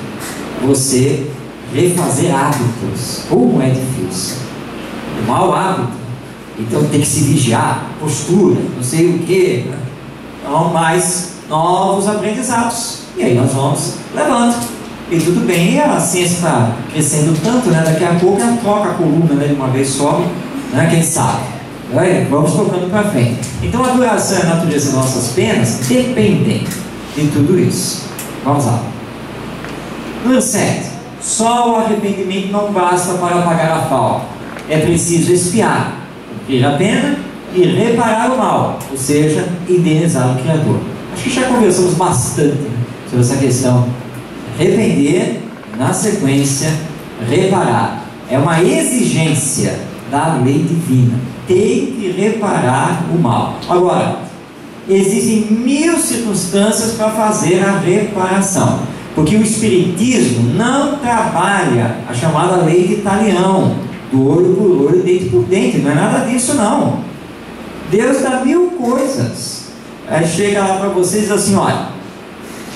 Speaker 3: você refazer hábitos. Como é difícil? O mau hábito, então tem que se vigiar, postura, não sei o que, então mais novos aprendizados, e aí nós vamos levando. E tudo bem, e a ciência está crescendo tanto, né? Daqui a pouco ela troca a coluna, né? De uma vez só, né? Quem sabe? Vamos tocando para frente. Então a duração e a natureza das nossas penas dependem de tudo isso. Vamos lá. Número 7. Só o arrependimento não basta para pagar a falta. É preciso expiar, cumprir a pena e reparar o mal, ou seja, indenizar o Criador. Acho que já conversamos bastante, né, sobre essa questão. Arrepender, na sequência, reparar. É uma exigência da lei divina. Tem que reparar o mal. Agora, existem 1000 circunstâncias para fazer a reparação. Porque o Espiritismo não trabalha a chamada lei de talião, do olho por olho, dente por dente. Não é nada disso, não. Deus dá 1000 coisas. Aí chega lá para vocês e diz assim: olha,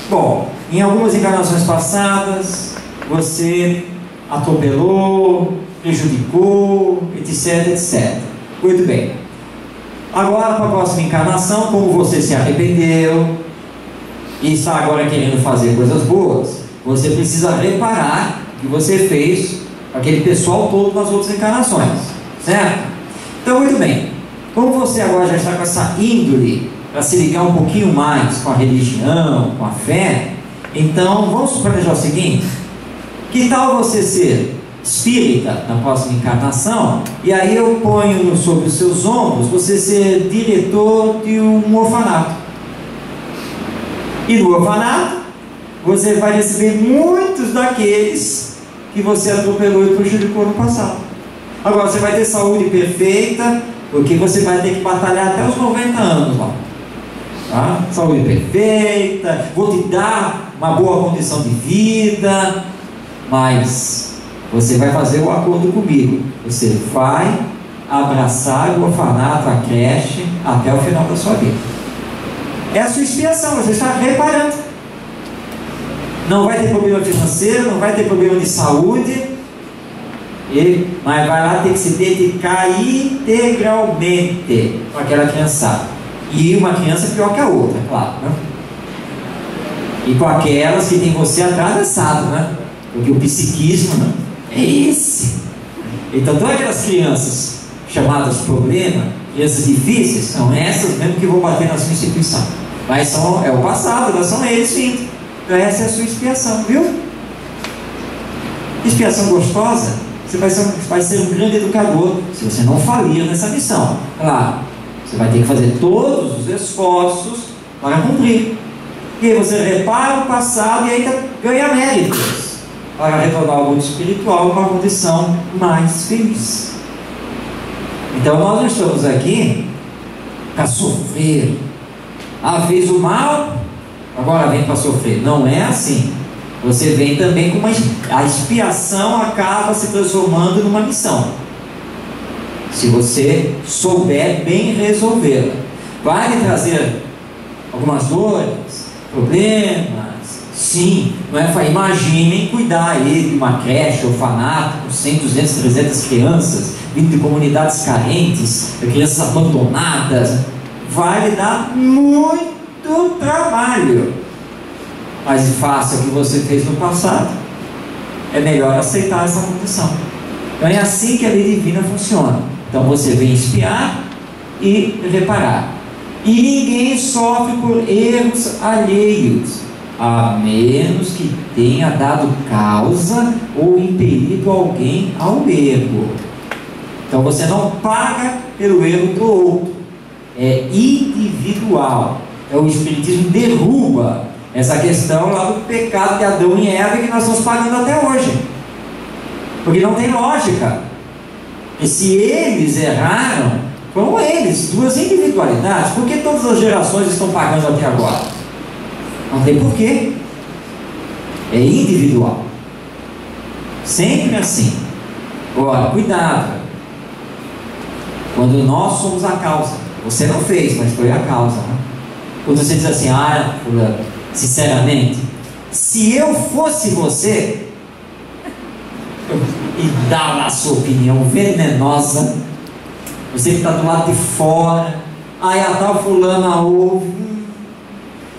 Speaker 3: bom, em algumas encarnações passadas, você atropelou, prejudicou, etc, etc. Muito bem. Agora, para a próxima encarnação, como você se arrependeu e está agora querendo fazer coisas boas, você precisa reparar o que você fez para aquele pessoal todo nas outras encarnações. Certo? Então, muito bem. Como você agora já está com essa índole para se ligar um pouquinho mais com a religião, com a fé, então vamos planejar o seguinte: que tal você ser espírita na próxima encarnação, e aí eu ponho sobre os seus ombros você ser diretor de um orfanato, e no orfanato você vai receber muitos daqueles que você atropelou e prejudicou no passado. Agora você vai ter saúde perfeita, porque você vai ter que batalhar até os 90 anos lá. Tá? Saúde perfeita, vou te dar uma boa condição de vida, mas você vai fazer o acordo comigo. Você vai abraçar o orfanato, a creche, até o final da sua vida. É a sua expiação, você está reparando. Não vai ter problema financeiro, não vai ter problema de saúde, mas vai lá ter que se dedicar integralmente com aquela criançada. E uma criança pior que a outra, claro, né? E com aquelas que tem você atravessado, né? Porque o psiquismo, né, é esse. Então todas aquelas crianças chamadas problema, crianças difíceis, são essas mesmo que vão bater na sua instituição. Mas é o passado, elas são eles vindo. Então essa é a sua expiação, viu? Expiação gostosa. Você vai ser um grande educador se você não falir nessa missão. Claro, você vai ter que fazer todos os esforços para cumprir. E aí você repara o passado e ainda ganha méritos para retornar ao mundo espiritual uma condição mais feliz. Então nós não estamos aqui para sofrer. Fez o mal, agora vem para sofrer. Não é assim. Você vem também com a expiação acaba se transformando numa missão, se você souber bem resolvê-la. Vai lhe trazer algumas dores, problemas, sim. Não é? Imaginem cuidar aí de uma creche, orfanato com 100, 200, 300 crianças vindo de comunidades carentes, crianças abandonadas. Vai lhe dar muito trabalho, mas faça o que você fez no passado. É melhor aceitar essa condição. Então é assim que a lei divina funciona. Então você vem expiar e reparar. E ninguém sofre por erros alheios, a menos que tenha dado causa ou impelido alguém ao erro. Então você não paga pelo erro do outro. É individual. Então o Espiritismo derruba essa questão lá do pecado de Adão e Eva que nós estamos pagando até hoje. Porque não tem lógica. E se eles erraram, foram eles, duas individualidades. Por que todas as gerações estão pagando até agora? Não tem porquê. É individual. Sempre assim. Agora, cuidado. Quando nós somos a causa. Você não fez, mas foi a causa, né? Quando você diz assim, fulano, sinceramente, se eu fosse você, e dá lá a sua opinião venenosa, você que está do lado de fora, a tal fulana ouve.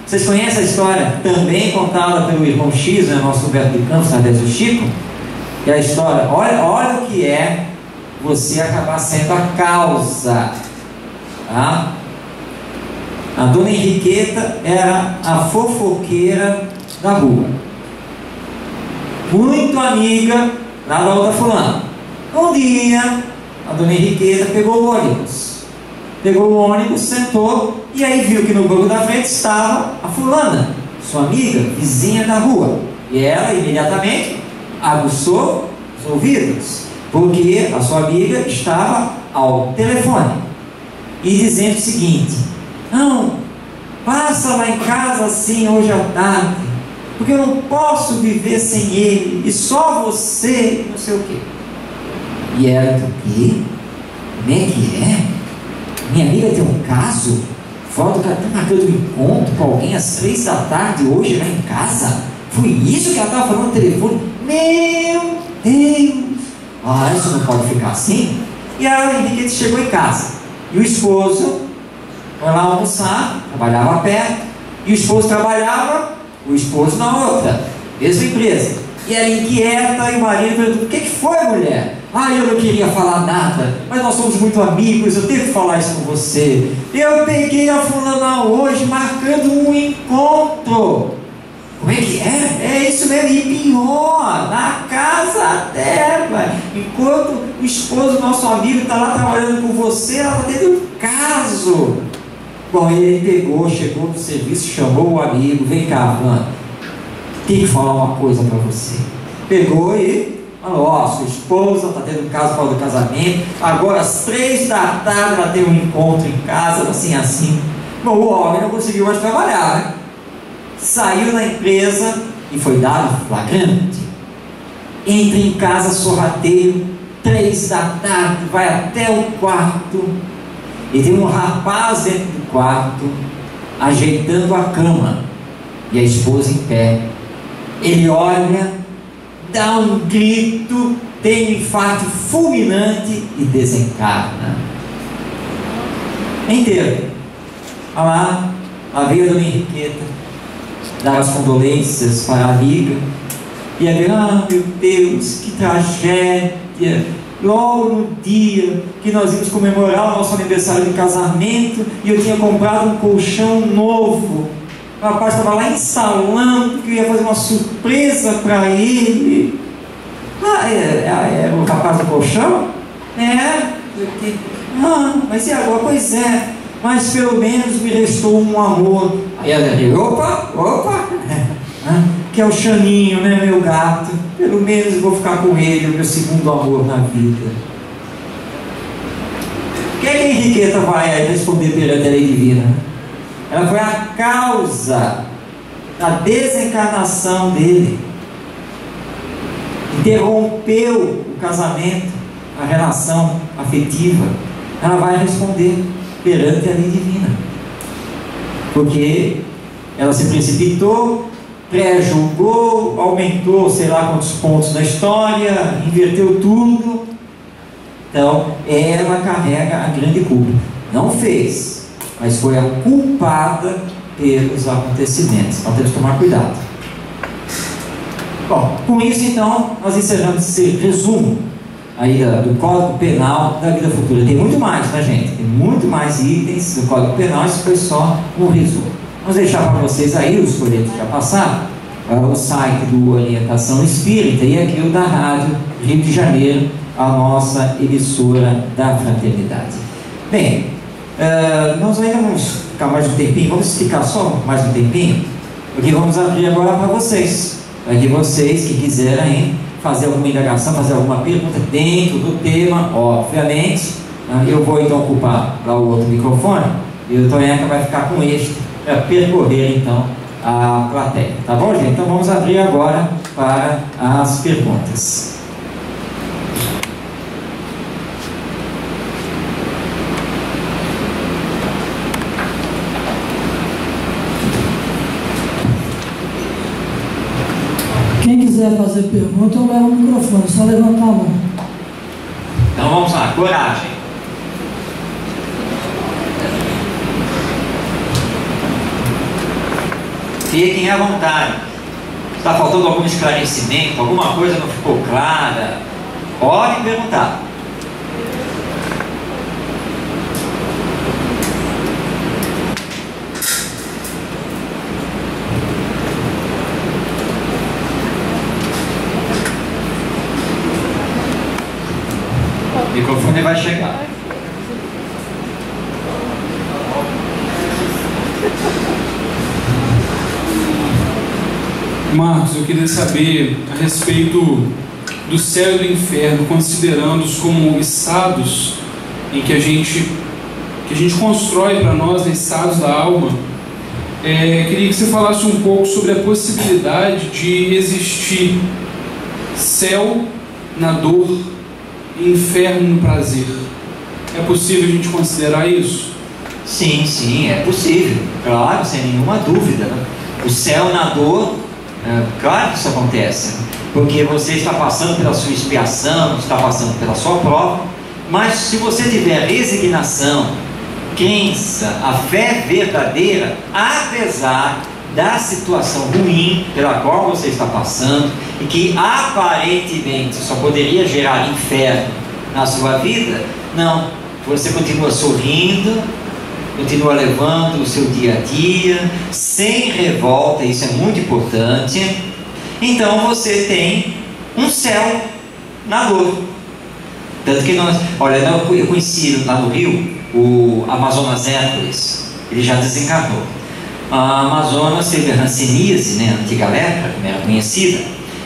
Speaker 3: Vocês conhecem a história também contada pelo irmão X, né, nosso Roberto de Campos, através do Chico? Que é a história, olha o que é você acabar sendo a causa, tá? A dona Henriqueta era a fofoqueira da rua, muito amiga lá da outra fulana. Um dia a dona Henriqueta pegou o ônibus, sentou, e aí viu que no banco da frente estava a fulana, sua amiga, vizinha da rua, e ela imediatamente aguçou os ouvidos, porque a sua amiga estava ao telefone e dizendo o seguinte: não, passa lá em casa assim hoje à tarde, porque eu não posso viver sem ele, e só você, não sei o quê. E ela, o quê? Como é que é? Minha amiga tem um caso? Volta que ela está marcando um encontro com alguém às 3 da tarde hoje lá em casa? Foi isso que ela estava falando no telefone? Meu Deus! Isso não pode ficar assim? E a Henriqueta chegou em casa, e o esposo foi lá almoçar, trabalhava perto, e o esposo trabalhava, o esposo na outra, mesma empresa. E ela inquieta, e o marido perguntou: o que foi, mulher? Eu não queria falar nada, mas nós somos muito amigos, eu tenho que falar isso com você. Eu peguei a fulana hoje marcando um encontro. Como é que é? É isso mesmo, e pior, na casa dela. Enquanto o esposo do nosso amigo está lá trabalhando com você, ela está tendo um caso. Bom, ele chegou no serviço, chamou o amigo: vem cá, fulano, tem que falar uma coisa para você. Pegou e falou: sua esposa está tendo um caso para o casamento, agora às 3 da tarde ela tem um encontro em casa, assim. Bom, o homem não conseguiu mais trabalhar, né? Saiu da empresa e foi dado flagrante. Entra em casa sorrateiro, 3 da tarde, vai até o quarto, e tem um rapaz dentro do quarto ajeitando a cama, e a esposa em pé. Ele olha, dá um grito, tem um infarto fulminante e desencarna. Inteiro. Lá veio a dona Henriqueta dar as condolências para a amiga, e ela: meu Deus, que tragédia! Logo no dia que nós íamos comemorar o nosso aniversário de casamento, e eu tinha comprado um colchão novo. O rapaz estava lá instalando que eu ia fazer uma surpresa para ele. É o rapaz do colchão? Mas e agora? Pois é, mas pelo menos me restou um amor. Aí ela disse: opa, que é o Xaninho, né, meu gato? Pelo menos eu vou ficar com ele, o meu segundo amor na vida. O que é que a Henriqueta vai responder perante a lei divina? Ela foi a causa da desencarnação dele, interrompeu o casamento, a relação afetiva. Ela vai responder perante a lei divina, porque ela se precipitou, pré-julgou, aumentou sei lá quantos pontos na história, inverteu tudo. Então ela carrega a grande culpa. Não fez, mas foi a culpada pelos acontecimentos. Então temos que tomar cuidado. Bom, com isso então nós encerramos esse resumo aí do Código Penal da vida futura. Tem muito mais, tá, gente? Tem muito mais itens do Código Penal. Isso foi só um resumo. Vamos deixar para vocês aí, os folhetos já passaram, o site do Orientação Espírita e aqui o da Rádio Rio de Janeiro, a nossa emissora da Fraternidade. Bem, nós ainda vamos ficar mais um tempinho, vamos ficar só mais um tempinho, porque vamos abrir agora para vocês, para que vocês que quiserem fazer alguma indagação, fazer alguma pergunta dentro do tema, obviamente, eu vou então ocupar lá o outro microfone e o Tonheca vai ficar com este para percorrer então a plateia, tá bom, gente? Então vamos abrir agora para as perguntas.
Speaker 5: quiser fazer pergunta, eu levo o microfone, só levantar a mão.
Speaker 3: Então vamos lá, coragem. Fiquem à vontade. Está faltando algum esclarecimento, alguma coisa não ficou clara? Pode perguntar. O microfone vai chegar.
Speaker 2: Marcos, eu queria saber a respeito do céu e do inferno, considerando-os como estados em que a gente constrói para nós, estados da alma. Queria que você falasse um pouco sobre a possibilidade de existir céu na dor e inferno no prazer. É possível a gente considerar isso?
Speaker 3: Sim, sim, é possível, claro, sem nenhuma dúvida, né? O céu na dor, claro que isso acontece, porque você está passando pela sua expiação, está passando pela sua prova, mas se você tiver resignação, crença, a fé verdadeira, apesar da situação ruim pela qual você está passando e que aparentemente só poderia gerar inferno na sua vida, não, você continua sorrindo, continua levando o seu dia a dia, sem revolta, isso é muito importante. Então você tem um céu na dor. Tanto que eu conheci lá no Rio o Amazonas Hércules, ele já desencarnou. A Amazonas teve a hanseníase, né, a antiga lepra, como era conhecida,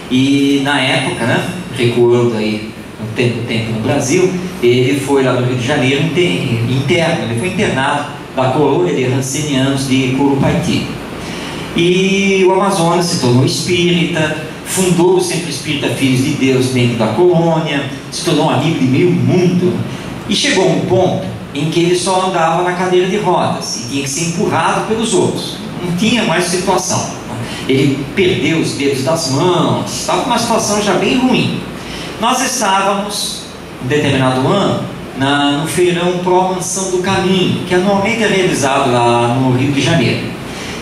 Speaker 3: e na época, né, recuando aí um tempo no Brasil, ele foi lá no Rio de Janeiro interno, ele foi internado da colônia de hansenianos de Curupaiti. E o Amazonas se tornou espírita, fundou o Centro Espírita Filhos de Deus dentro da colônia, se tornou amigo de meio mundo, e chegou a um ponto em que ele só andava na cadeira de rodas e tinha que ser empurrado pelos outros, não tinha mais situação. Ele perdeu os dedos das mãos, estava numa situação já bem ruim. Nós estávamos, em determinado ano, no feirão Pró Mansão do Caminho, que anualmente é realizado lá no Rio de Janeiro.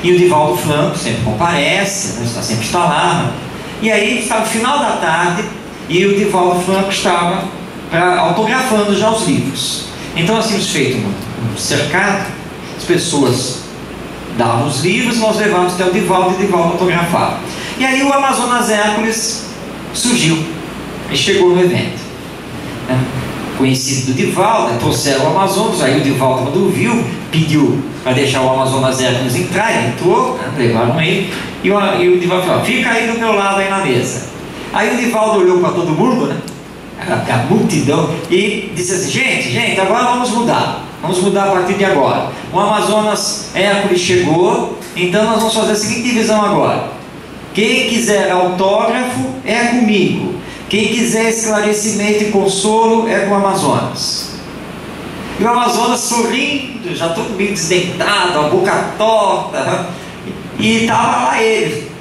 Speaker 3: E o Divaldo Franco sempre comparece, está sempre lá. E aí estava no final da tarde e o Divaldo Franco estava autografando já os livros. Então nós tínhamos feito um cercado, as pessoas davam os livros, nós levávamos até o Divaldo e o Divaldo autografava. E aí o Amazonas Hércules surgiu e chegou no evento, né? Conhecido do Divaldo, trouxeram o Amazonas, aí o Divaldo, quando viu, pediu para deixar o Amazonas Hércules entrar, ele entrou, né, levaram ele, e o Divaldo falou: fica aí do meu lado aí na mesa. Aí o Divaldo olhou para todo mundo, né, a multidão, e disse assim: gente, agora vamos mudar a partir de agora. O Amazonas Hércules chegou, então nós vamos fazer a seguinte divisão agora: quem quiser autógrafo é comigo, quem quiser esclarecimento e consolo é com o Amazonas. E o Amazonas sorrindo, já todo meio desdentado, a boca torta, e estava lá ele,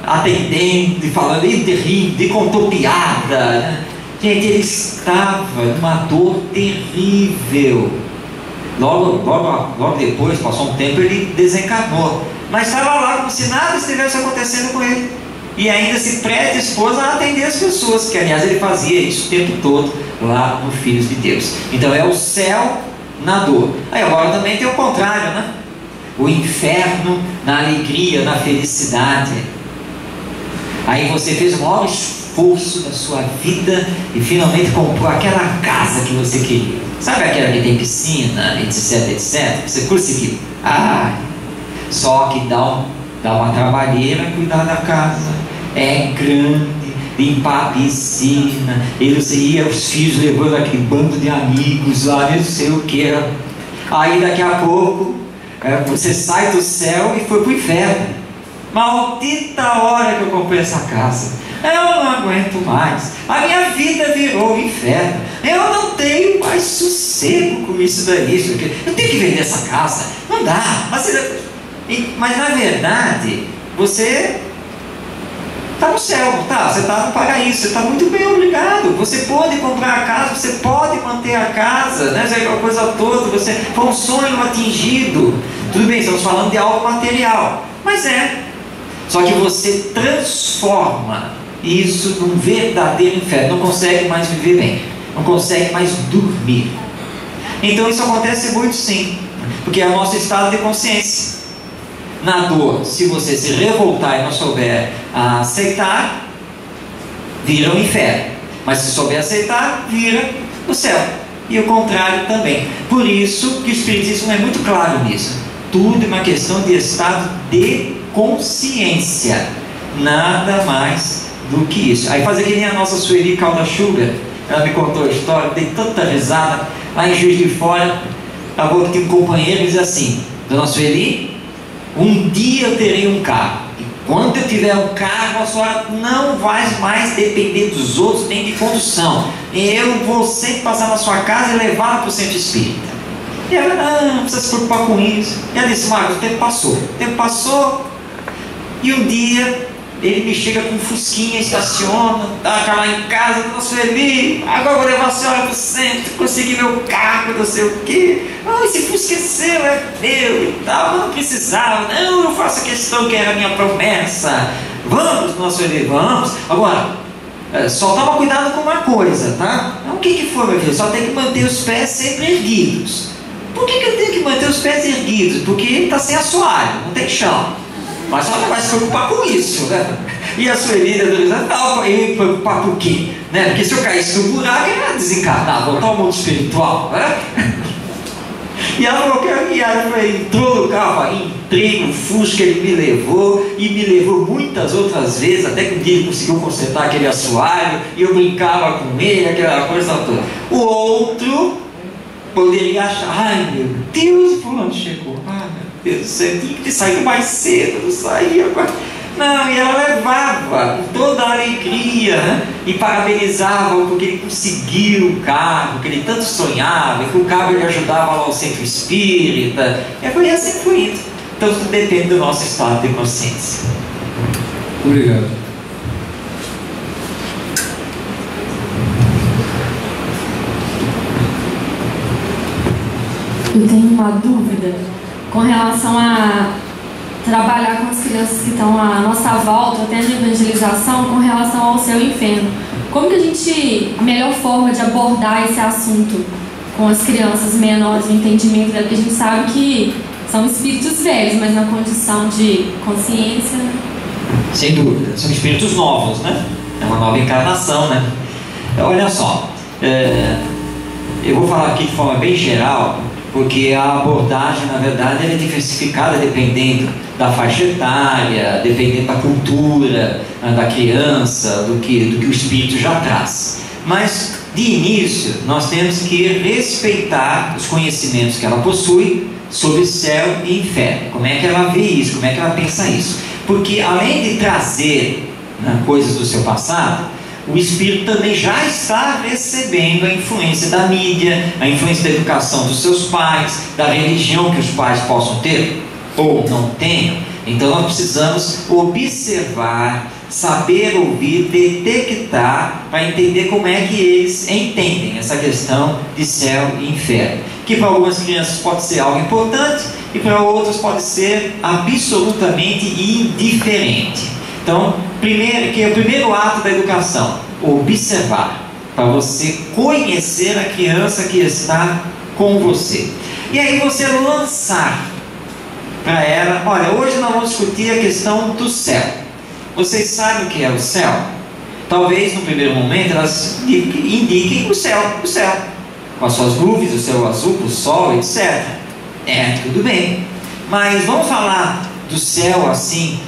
Speaker 3: atendendo, e falando, e rindo, e contou piada, né? Gente, ele estava numa dor terrível. Logo depois, passou um tempo, ele desencarnou, mas estava lá como se nada estivesse acontecendo com ele, e ainda se predispôs a atender as pessoas, que aliás ele fazia isso o tempo todo lá no Filhos de Deus. Então é o céu na dor. Aí agora também tem o contrário, né? O inferno na alegria, na felicidade. Aí você fez o maior esforço da sua vida e finalmente comprou aquela casa que você queria. Sabe aquela que tem piscina, etc, etc? Você conseguiu. Só que dá uma trabalheira cuidar da casa. É grande, limpar a piscina, e você ia os filhos levando aquele bando de amigos lá, não sei o que. Aí daqui a pouco você sai do céu e foi para o inferno. Maldita hora que eu comprei essa casa, eu não aguento mais, a minha vida virou um inferno, eu não tenho mais sossego com isso daí, eu tenho que vender essa casa, não dá. Mas na verdade você Está no céu, tá? Você está no paraíso, você está muito bem, obrigado. Você pode comprar a casa, você pode manter a casa, né? Aquela coisa toda, foi um sonho atingido. Tudo bem, estamos falando de algo material, mas é. Só que você transforma isso num verdadeiro inferno. Não consegue mais viver bem, não consegue mais dormir. Então isso acontece muito sim, porque é o nosso estado de consciência. Na dor, se você se revoltar e não souber aceitar, vira um inferno. Mas se souber aceitar, vira o céu. E o contrário também. Por isso que o Espiritismo é muito claro nisso. Tudo é uma questão de estado de consciência. Nada mais do que isso. Aí fazer que nem a nossa Sueli Calda Schubert, ela me contou a história, dei tanta risada. Lá em Juiz de Fora, ela falou que tinha um companheiro e diz assim: Dona Sueli, um dia eu terei um carro. E quando eu tiver um carro, a senhora não vai mais depender dos outros nem de condução. Eu vou sempre passar na sua casa e levá-la para o centro espírita. E ela, não precisa se preocupar com isso. E ela disse: Marcos, o tempo passou. O tempo passou. E um dia ele me chega com um fusquinha, estaciona, tá lá em casa, Dona Sueli, agora eu vou levar a senhora para o centro, consegui meu carro, não sei o quê. Oh, esse fusca é seu, é meu e tal, eu não precisava. Não, eu faço questão, que era a minha promessa. Vamos, Dona Sueli, vamos. Agora, só toma cuidado com uma coisa, tá? O que foi, meu filho? Só tem que manter os pés sempre erguidos. Por que eu tenho que manter os pés erguidos? Porque ele está sem assoalho, não tem chão. Mas só não vai se preocupar com isso, né? E a Sueli, não, eu ia me preocupar por quê? Né? Porque se eu caísse no buraco, eu ia desencarnar, voltar ao mundo espiritual, né? E ela falou que ela entrou no carro, entrei no Fusca, ele me levou, e me levou muitas outras vezes, até que um dia ele conseguiu consertar aquele assoalho, e eu brincava com ele, aquela coisa toda. O outro poderia achar: ai meu Deus, fulano chegou, ai meu Deus do céu, tinha que sair mais cedo, não saía agora. Não, e ela levava com toda a alegria, né? E parabenizava porque ele conseguiu o carro, que ele tanto sonhava, e que o carro ele ajudava lá ao centro espírita. E assim foi indo. Então tudo depende do nosso estado de consciência.
Speaker 2: Obrigado.
Speaker 6: Eu tenho uma dúvida com relação a trabalhar com as crianças que estão à nossa volta, até de evangelização, com relação ao céu e inferno. Como que a melhor forma de abordar esse assunto com as crianças menores, o entendimento dela, porque a gente sabe que são espíritos velhos, mas na condição de consciência, né?
Speaker 3: Sem dúvida, são espíritos novos, né? É uma nova encarnação, né? Olha só, eu vou falar aqui de forma bem geral, porque a abordagem, na verdade, ela é diversificada dependendo da faixa etária, dependendo da cultura da criança, do que o espírito já traz. Mas, de início, nós temos que respeitar os conhecimentos que ela possui sobre céu e inferno. Como é que ela vê isso? Como é que ela pensa isso? Porque, além de trazer, né, coisas do seu passado, o espírito também já está recebendo a influência da mídia, a influência da educação dos seus pais, da religião que os pais possam ter ou não tenham. Então nós precisamos observar, saber ouvir, detectar, para entender como é que eles entendem essa questão de céu e inferno, que para algumas crianças pode ser algo importante e para outras pode ser absolutamente indiferente. Então, que é o primeiro ato da educação, observar, para você conhecer a criança que está com você. E aí você lançar para ela: olha, hoje nós vamos discutir a questão do céu. Vocês sabem o que é o céu? Talvez no primeiro momento elas indiquem o céu, com as suas nuvens, o céu azul, o sol, etc. Tudo bem. Mas vamos falar do céu assim,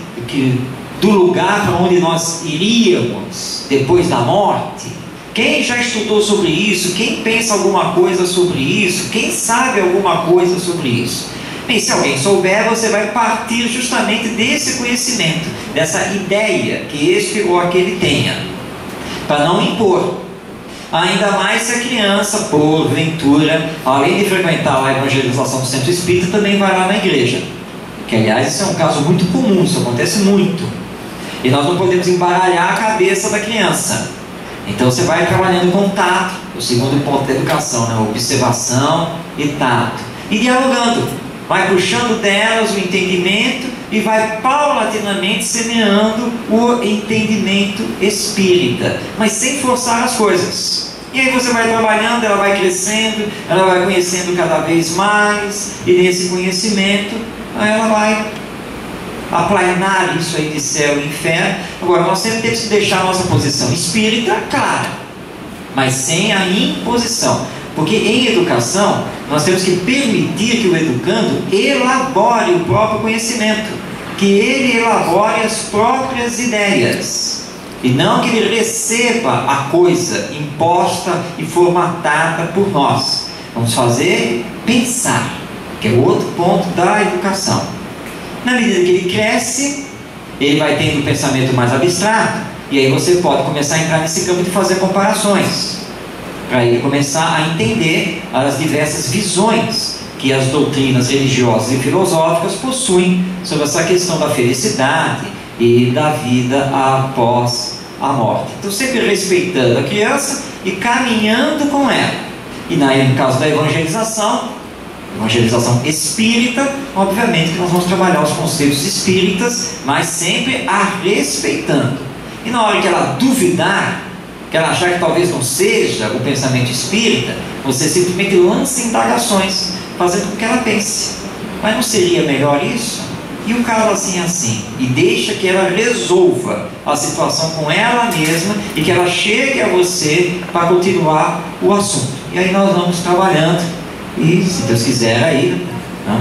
Speaker 3: do lugar para onde nós iríamos depois da morte. Quem já estudou sobre isso? Quem pensa alguma coisa sobre isso? Quem sabe alguma coisa sobre isso? Bem, se alguém souber, você vai partir justamente desse conhecimento, dessa ideia que este ou aquele tenha, para não impor. Ainda mais se a criança, porventura, além de frequentar a evangelização do centro espírita, também vai lá na igreja. Que aliás, isso é um caso muito comum, isso acontece muito. E nós não podemos embaralhar a cabeça da criança. Então você vai trabalhando com tato, o segundo ponto da educação, né? Observação e tato. E dialogando, vai puxando delas o entendimento e vai paulatinamente semeando o entendimento espírita, mas sem forçar as coisas. E aí você vai trabalhando, ela vai crescendo, ela vai conhecendo cada vez mais, e nesse conhecimento ela vai aplanar isso aí de céu e inferno. Agora, nós sempre temos que deixar a nossa posição espírita clara, mas sem a imposição, porque em educação nós temos que permitir que o educando elabore o próprio conhecimento, que ele elabore as próprias ideias, e não que ele receba a coisa imposta e formatada por nós. Vamos fazer pensar, que é o outro ponto da educação. Na medida que ele cresce, ele vai tendo um pensamento mais abstrato, e aí você pode começar a entrar nesse campo de fazer comparações, para ele começar a entender as diversas visões que as doutrinas religiosas e filosóficas possuem sobre essa questão da felicidade e da vida após a morte. Então, sempre respeitando a criança e caminhando com ela. E no caso da evangelização espírita, obviamente que nós vamos trabalhar os conceitos espíritas, mas sempre a respeitando. E na hora que ela duvidar, que ela achar que talvez não seja o pensamento espírita, você simplesmente lança indagações, fazendo com que ela pense: mas não seria melhor isso? E o caso assim, e deixa que ela resolva a situação com ela mesma, e que ela chegue a você para continuar o assunto. E aí nós vamos trabalhando, e se Deus quiser aí,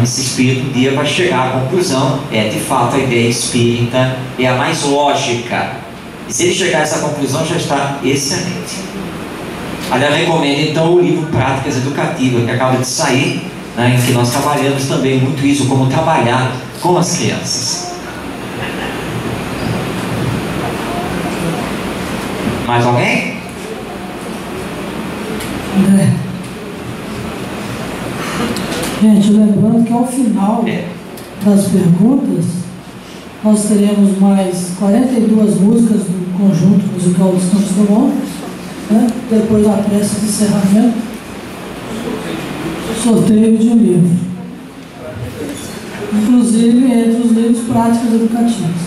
Speaker 3: esse espírito um dia vai chegar à conclusão: de fato a ideia espírita é a mais lógica. E se ele chegar a essa conclusão, já está excelente. Aliás, recomendo então o livro Práticas Educativas, que acaba de sair, né, em que nós trabalhamos também muito isso, como trabalhar com as crianças. Mais alguém?
Speaker 5: André. Gente, lembrando que ao final das perguntas, nós teremos mais 42 músicas do conjunto musical dos Campos do Mundo, né? Depois da prece de encerramento, sorteio de um livro, inclusive entre os livros Práticas Educativas.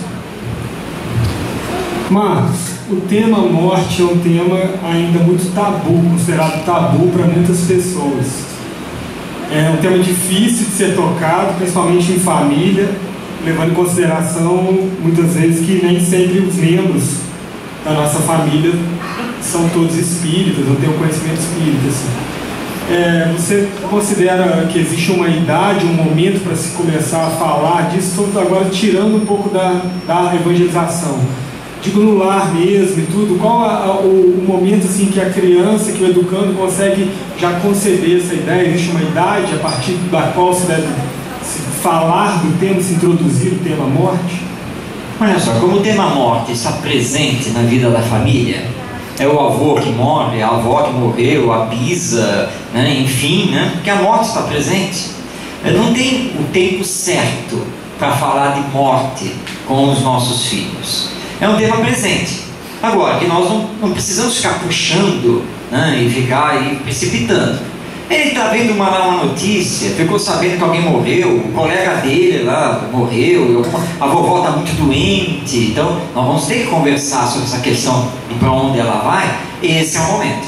Speaker 7: Marcos, o tema morte é um tema ainda muito tabu, considerado tabu para muitas pessoas. É um tema difícil de ser tocado, principalmente em família, levando em consideração muitas vezes que nem sempre os membros da nossa família são todos espíritas ou têm um conhecimento espírita. Assim. Você considera que existe uma idade, um momento para se começar a falar disso? Estou agora tirando um pouco da evangelização. Digo, no lar mesmo e tudo, qual o momento assim, que a criança, que o educando consegue já conceber essa ideia? Existe uma idade a partir da qual se deve se falar do tema, se introduzir o tema morte?
Speaker 3: Olha só, como o tema morte está presente na vida da família, é o avô que morre, a avó que morreu, a bisa, né, enfim, né, porque a morte está presente. Não tem o tempo certo para falar de morte com os nossos filhos. É um tema presente. Agora, que nós não precisamos ficar puxando, né, e ficar aí precipitando. Ele está vendo uma má notícia, ficou sabendo que alguém morreu, o colega dele lá morreu, a vovó está muito doente, então nós vamos ter que conversar sobre essa questão e para onde ela vai. Esse é o momento.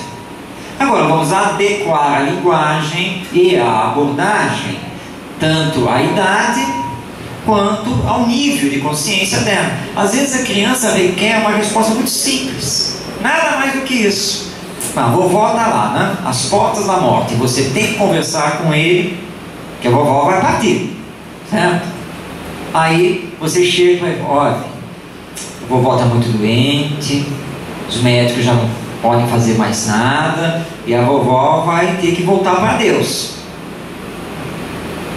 Speaker 3: Agora, vamos adequar a linguagem e a abordagem, tanto à idade quanto ao nível de consciência dela. Às vezes a criança requer uma resposta muito simples, nada mais do que isso. A vovó está lá, né? Às portas da morte. Você tem que conversar com ele, que a vovó vai partir, certo? Aí você chega e fala: olha, a vovó está muito doente, os médicos já não podem fazer mais nada, e a vovó vai ter que voltar para Deus.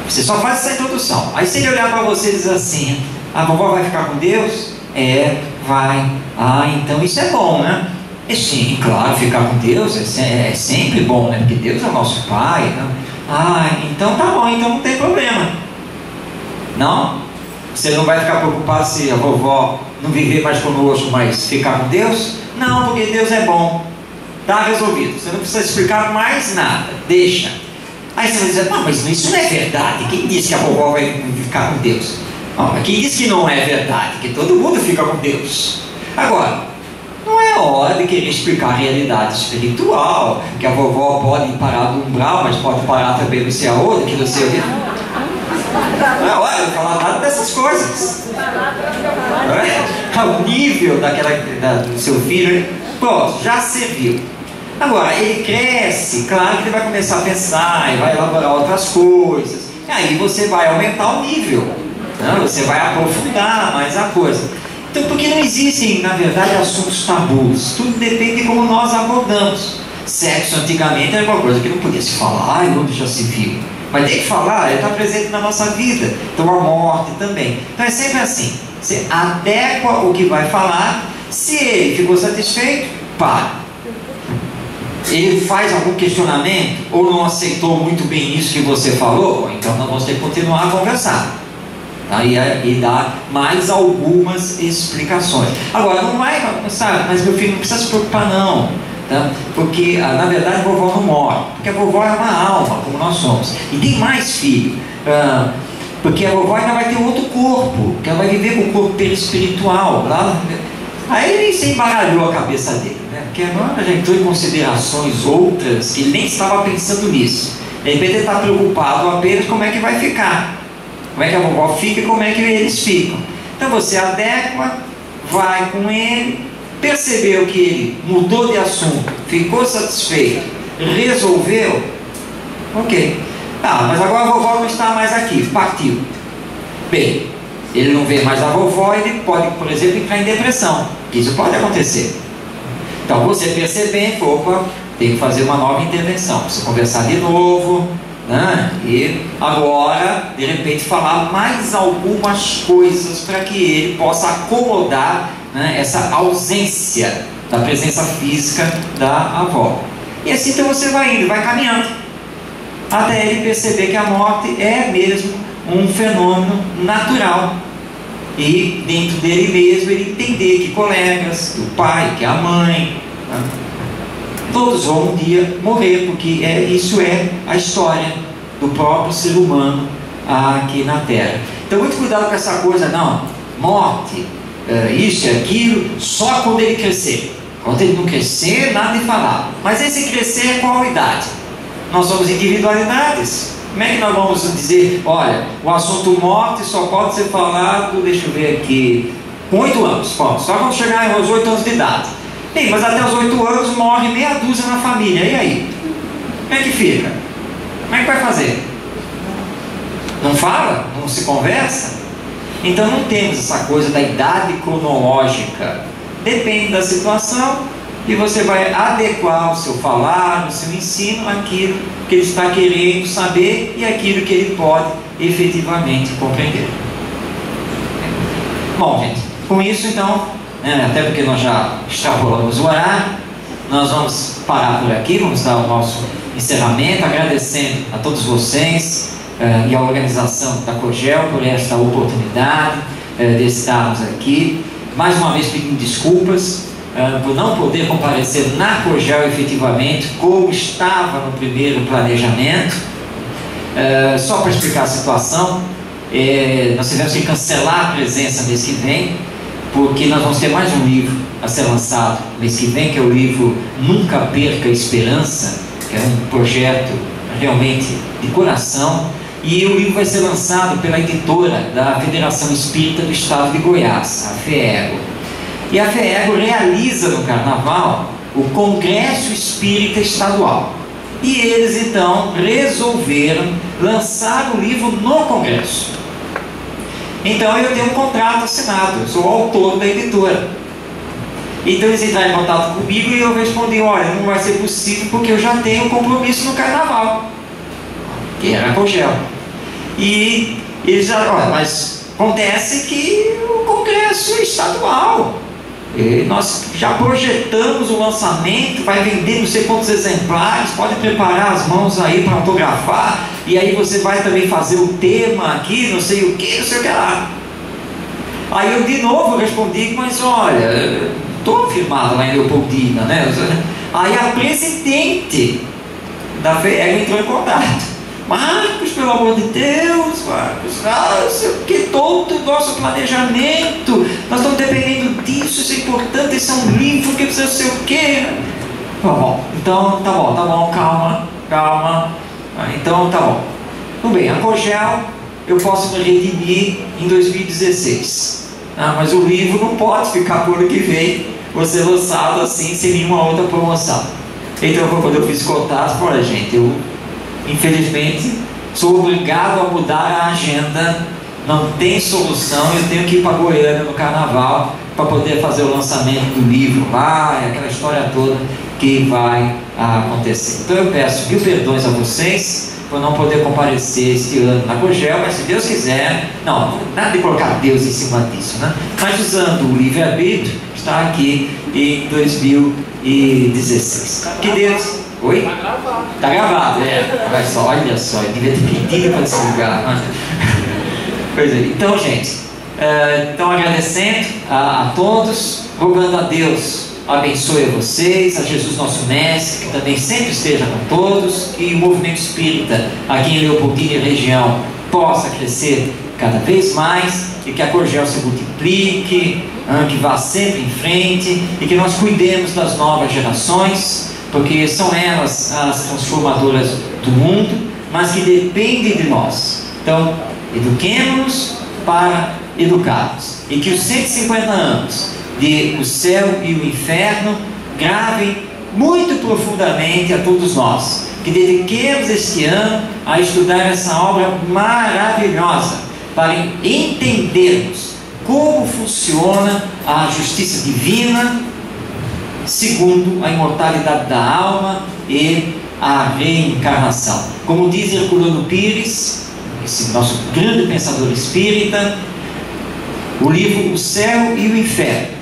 Speaker 3: Você só faz essa introdução. Aí se ele olhar para você e dizer assim: a vovó vai ficar com Deus? Vai. Então isso é bom, né? Sim, claro, ficar com Deus é sempre bom, né? Porque Deus é o nosso Pai. Então tá bom, então não tem problema. Não? Você não vai ficar preocupado se a vovó não viver mais conosco, mas ficar com Deus? Não, porque Deus é bom. Está resolvido. Você não precisa explicar mais nada. Deixa. Aí você vai dizer, não, mas isso não é verdade. Quem disse que a vovó vai ficar com Deus? Não, quem disse que não é verdade? Que todo mundo fica com Deus. Agora, não é hora de querer explicar a realidade espiritual, que a vovó pode parar do umbral, mas pode parar também no céu outro, que não sei o que. Não é hora de falar nada dessas coisas. Não é? Ao nível do seu filho, pronto, já serviu. Agora, ele cresce, claro que ele vai começar a pensar e vai elaborar outras coisas. E aí você vai aumentar o nível, né? Você vai aprofundar mais a coisa. Então, porque não existem, na verdade, assuntos tabus. Tudo depende de como nós abordamos. Sexo, antigamente, era uma coisa que não podia se falar, e onde já se viu. Mas tem que falar, ele está presente na nossa vida. Então, a morte também. Então, é sempre assim. Você adequa o que vai falar. Se ele ficou satisfeito, para. Ele faz algum questionamento, ou não aceitou muito bem isso que você falou, então nós vamos ter que continuar a conversar. Tá? E dar mais algumas explicações. Agora, não vai pensar, mas meu filho não precisa se preocupar não, tá? Porque na verdade a vovó não morre, porque a vovó é uma alma, como nós somos. E tem mais filho, porque a vovó ainda vai ter outro corpo, que ela vai viver com o corpo perispiritual. Aí ele se embaralhou a cabeça dele, né? Porque agora já entrou em considerações outras que ele nem estava pensando nisso. De repente ele está preocupado apenas como é que vai ficar. Como é que a vovó fica e como é que eles ficam. Então você adequa, vai com ele, percebeu que ele mudou de assunto, ficou satisfeito, resolveu, ok. Mas agora a vovó não está mais aqui, partiu. Bem, ele não vê mais a vovó, ele pode, por exemplo, entrar em depressão. Isso pode acontecer. Então você percebendo, opa, tem que fazer uma nova intervenção, precisa conversar de novo, né? E agora, de repente, falar mais algumas coisas para que ele possa acomodar, né, essa ausência da presença física da avó. E assim então você vai indo, vai caminhando, até ele perceber que a morte é mesmo um fenômeno natural. E dentro dele mesmo ele entender que colegas, que o pai, que a mãe, né, todos vão um dia morrer, porque isso é a história do próprio ser humano aqui na Terra. Então muito cuidado com essa coisa, não, morte, isso e aquilo, só quando ele crescer. Quando ele não crescer, nada de falar. Mas esse crescer é qual idade? Nós somos individualidades. Como é que nós vamos dizer, olha, o assunto morte só pode ser falado, deixa eu ver aqui, com 8 anos, só quando chegar aos 8 anos de idade. Bem, mas até os 8 anos morre meia dúzia na família, e aí? Como é que fica? Como é que vai fazer? Não fala? Não se conversa? Então não temos essa coisa da idade cronológica. Depende da situação e você vai adequar o seu falar, o seu ensino àquilo que ele está querendo saber e aquilo que ele pode efetivamente compreender. Bom, gente, com isso então, até porque nós já extrapolamos o horário, nós vamos parar por aqui, vamos dar o nosso encerramento, agradecendo a todos vocês e a organização da COGEL por esta oportunidade de estarmos aqui. Mais uma vez pedindo desculpas por não poder comparecer na COGEL efetivamente, como estava no primeiro planejamento. Só para explicar a situação, nós tivemos que cancelar a presença mês que vem, porque nós vamos ter mais um livro a ser lançado mês que vem, que é o livro Nunca Perca a Esperança, que é um projeto realmente de coração, e o livro vai ser lançado pela editora da Federação Espírita do Estado de Goiás, a FEEGO. E a FEEGO realiza no Carnaval o Congresso Espírita Estadual. E eles então resolveram lançar o livro no Congresso. Então eu tenho um contrato assinado, eu sou o autor da editora. Então eles entraram em contato comigo e eu respondi, olha, não vai ser possível porque eu já tenho um compromisso no Carnaval, que era a COGEL. E eles já, olha, mas acontece que o Congresso é estadual, e nós já projetamos o lançamento, vai vender não sei quantos exemplares, pode preparar as mãos aí para autografar, e aí você vai também fazer o tema aqui, não sei o que lá. Aí eu de novo respondi, mas olha, estou firmado lá em Leopoldina, né? Aí a presidente da FEEG entrou em contato. Marcos, pelo amor de Deus, Marcos, não sei o que, todo o nosso planejamento, nós estamos dependendo disso, isso é importante, isso é um livro que precisa ser o quê? Tá bom, então tá bom, calma. Então tá bom. Tudo bem, a Cogel eu posso me redimir em 2016. Mas o livro não pode ficar por ano que vem, vou ser lançado assim, sem nenhuma outra promoção. Então quando eu fiz contato, olha gente, eu infelizmente sou obrigado a mudar a agenda, não tem solução, eu tenho que ir para Goiânia no carnaval para poder fazer o lançamento do livro, aquela história toda que vai acontecer. Então eu peço mil perdões a vocês por não poder comparecer este ano na Cogel, mas se Deus quiser, não, nada de colocar Deus em cima disso, né? Mas usando o livre-arbítrio, está aqui em 2016. Que Deus... Oi? Está gravado, olha só, eu devia ter pedido para esse lugar. Pois é, então gente, então agradecendo a todos, rogando a Deus abençoe a vocês, a Jesus nosso Mestre, que também sempre esteja com todos, e o movimento espírita aqui em Leopoldina e região possa crescer cada vez mais, e que a Cogel se multiplique, que vá sempre em frente, e que nós cuidemos das novas gerações, porque são elas as transformadoras do mundo, mas que dependem de nós. Então, eduquemos-nos para educarmos, e que os 150 anos de O Céu e o Inferno gravem muito profundamente a todos nós, que dediquemos este ano a estudar essa obra maravilhosa, para entendermos como funciona a justiça divina, segundo a imortalidade da alma e a reencarnação. Como diz Herculano Pires, esse nosso grande pensador espírita, o livro O Céu e o Inferno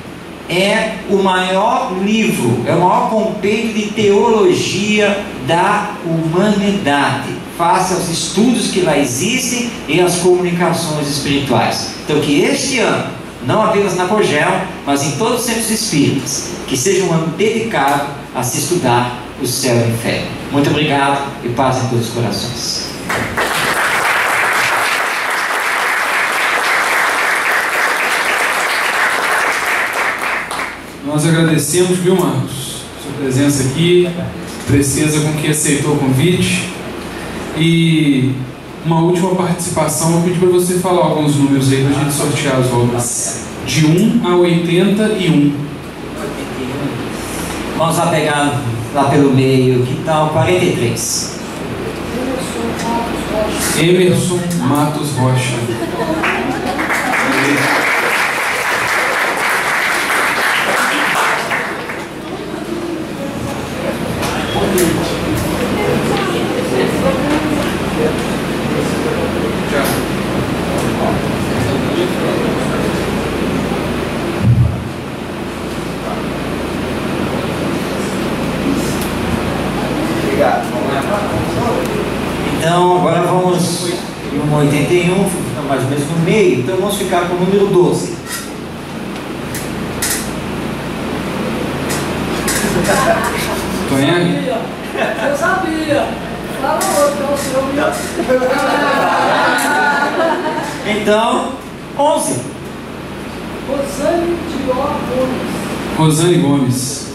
Speaker 3: é o maior livro, é o maior compêndio de teologia da humanidade, face aos estudos que lá existem e às comunicações espirituais. Então que este ano, não apenas na Cogel, mas em todos os centros espíritas, que seja um ano dedicado a se estudar o céu e o inferno. Muito obrigado e paz em todos os corações.
Speaker 2: Nós agradecemos, viu, Marcos, sua presença aqui, Precisa com que aceitou o convite. E uma última participação, vou pedir para você falar alguns números aí para a gente sortear as obras de 1 a 81.
Speaker 3: Vamos lá pegar lá pelo meio, que tal 43?
Speaker 2: Emerson Matos Rocha.
Speaker 3: Então, agora vamos no 81, fica mais ou menos no meio, então vamos ficar com o número 12.
Speaker 2: Tonhang?
Speaker 5: Eu sabia. Fala outro, é o seu.
Speaker 3: Então, 11.
Speaker 5: Rosane Dior Gomes.
Speaker 2: Rosane Gomes.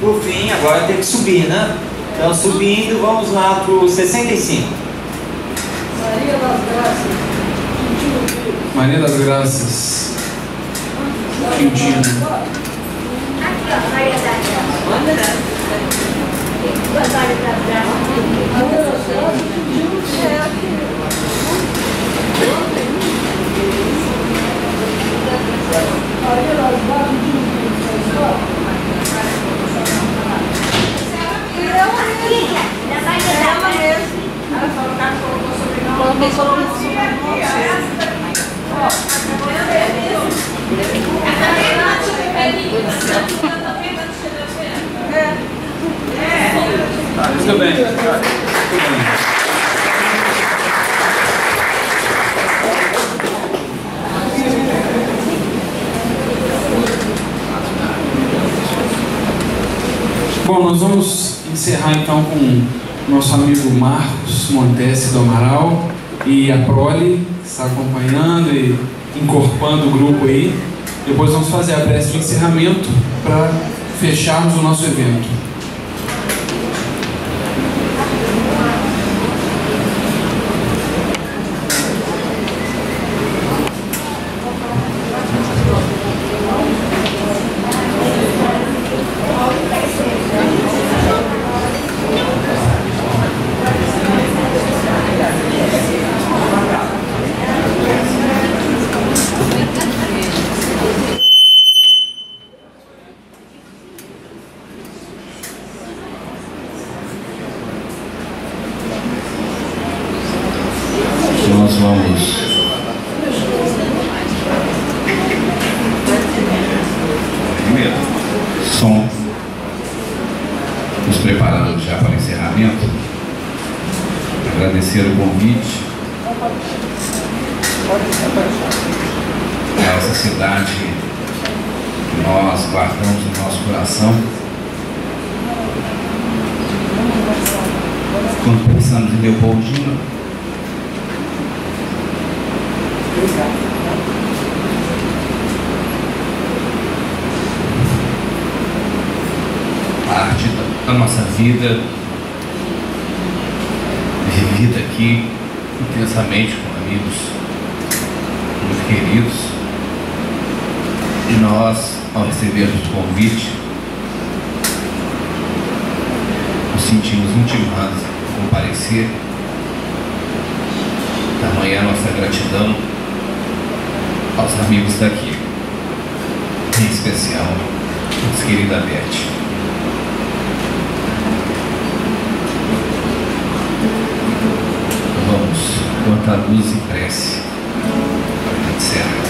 Speaker 3: Por fim, agora tem que subir, né? Então, subindo, vamos lá para o 65.
Speaker 5: Maria das Graças.
Speaker 2: Maria das Graças. Quintino.
Speaker 4: Aqui, ó, Maria das Graças. Maria das Graças.
Speaker 2: Bom, nós vamos encerrar então com o nosso amigo Marcos Montesi do Amaral e a Prole, que está acompanhando e encorpando o grupo aí. Depois vamos fazer a prece de encerramento para fecharmos o nosso evento.
Speaker 1: Nós vamos primeiro som, nos preparando já para o encerramento. Agradecer o convite a essa cidade que nós guardamos no nosso coração quando pensamos em Leopoldina. Parte da nossa vida vivida aqui intensamente com amigos muito queridos, e nós, ao recebermos o convite, nos sentimos intimados a comparecer. Tamanha nossa gratidão aos amigos daqui, em especial nossa querida Beth. Vamos botar luz e prece para encerrar.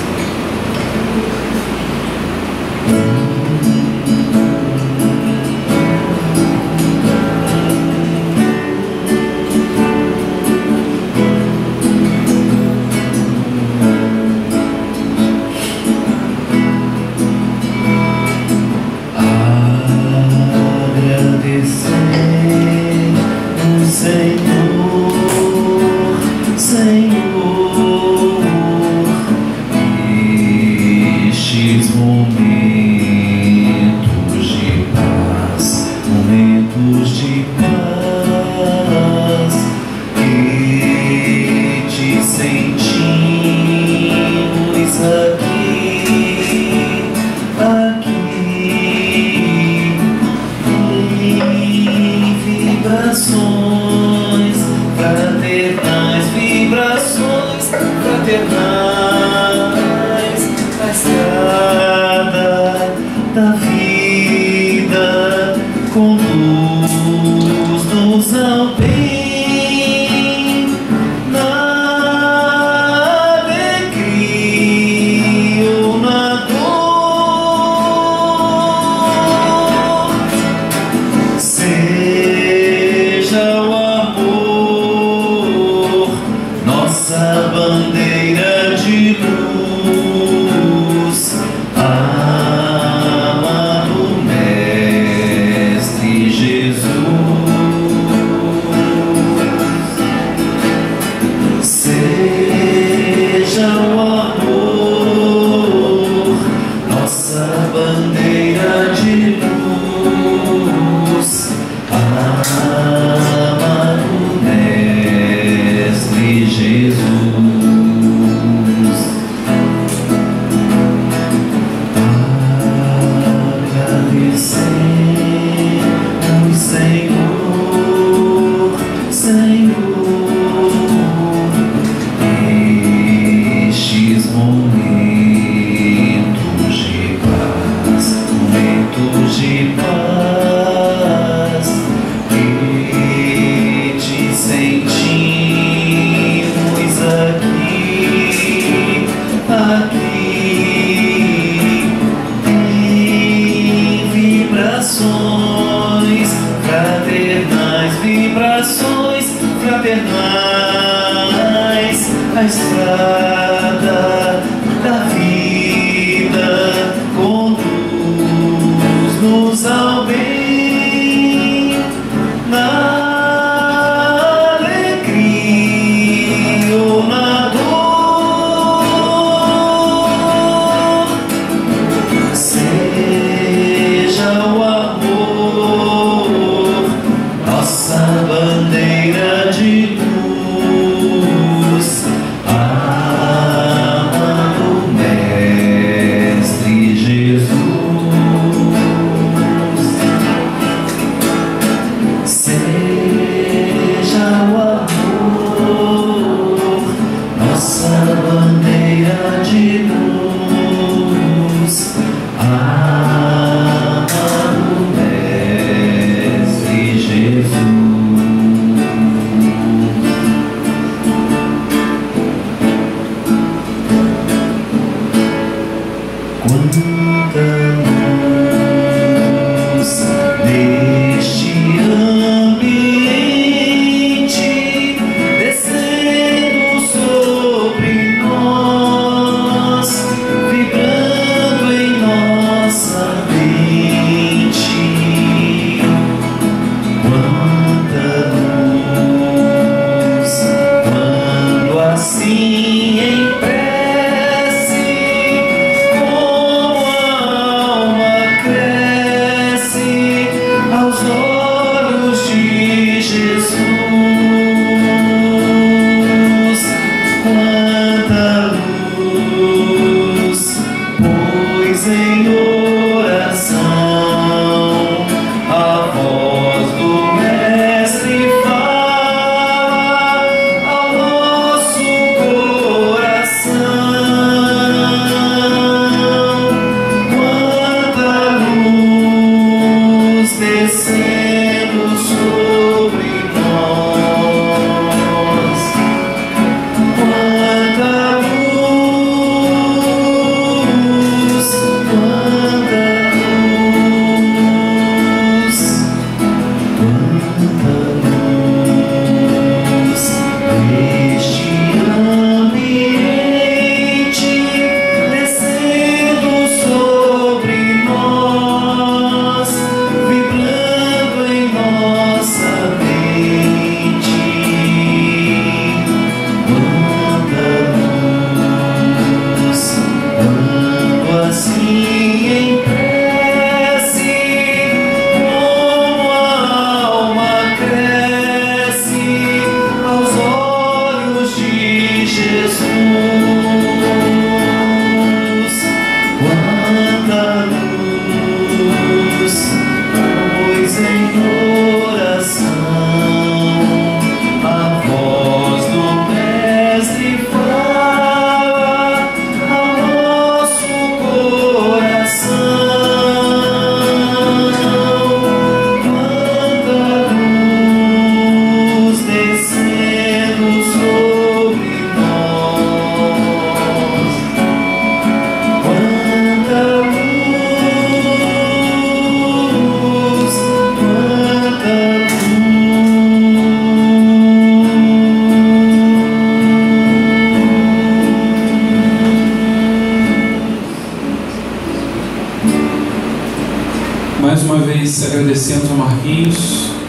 Speaker 2: Mais uma vez agradecemos ao Marquinhos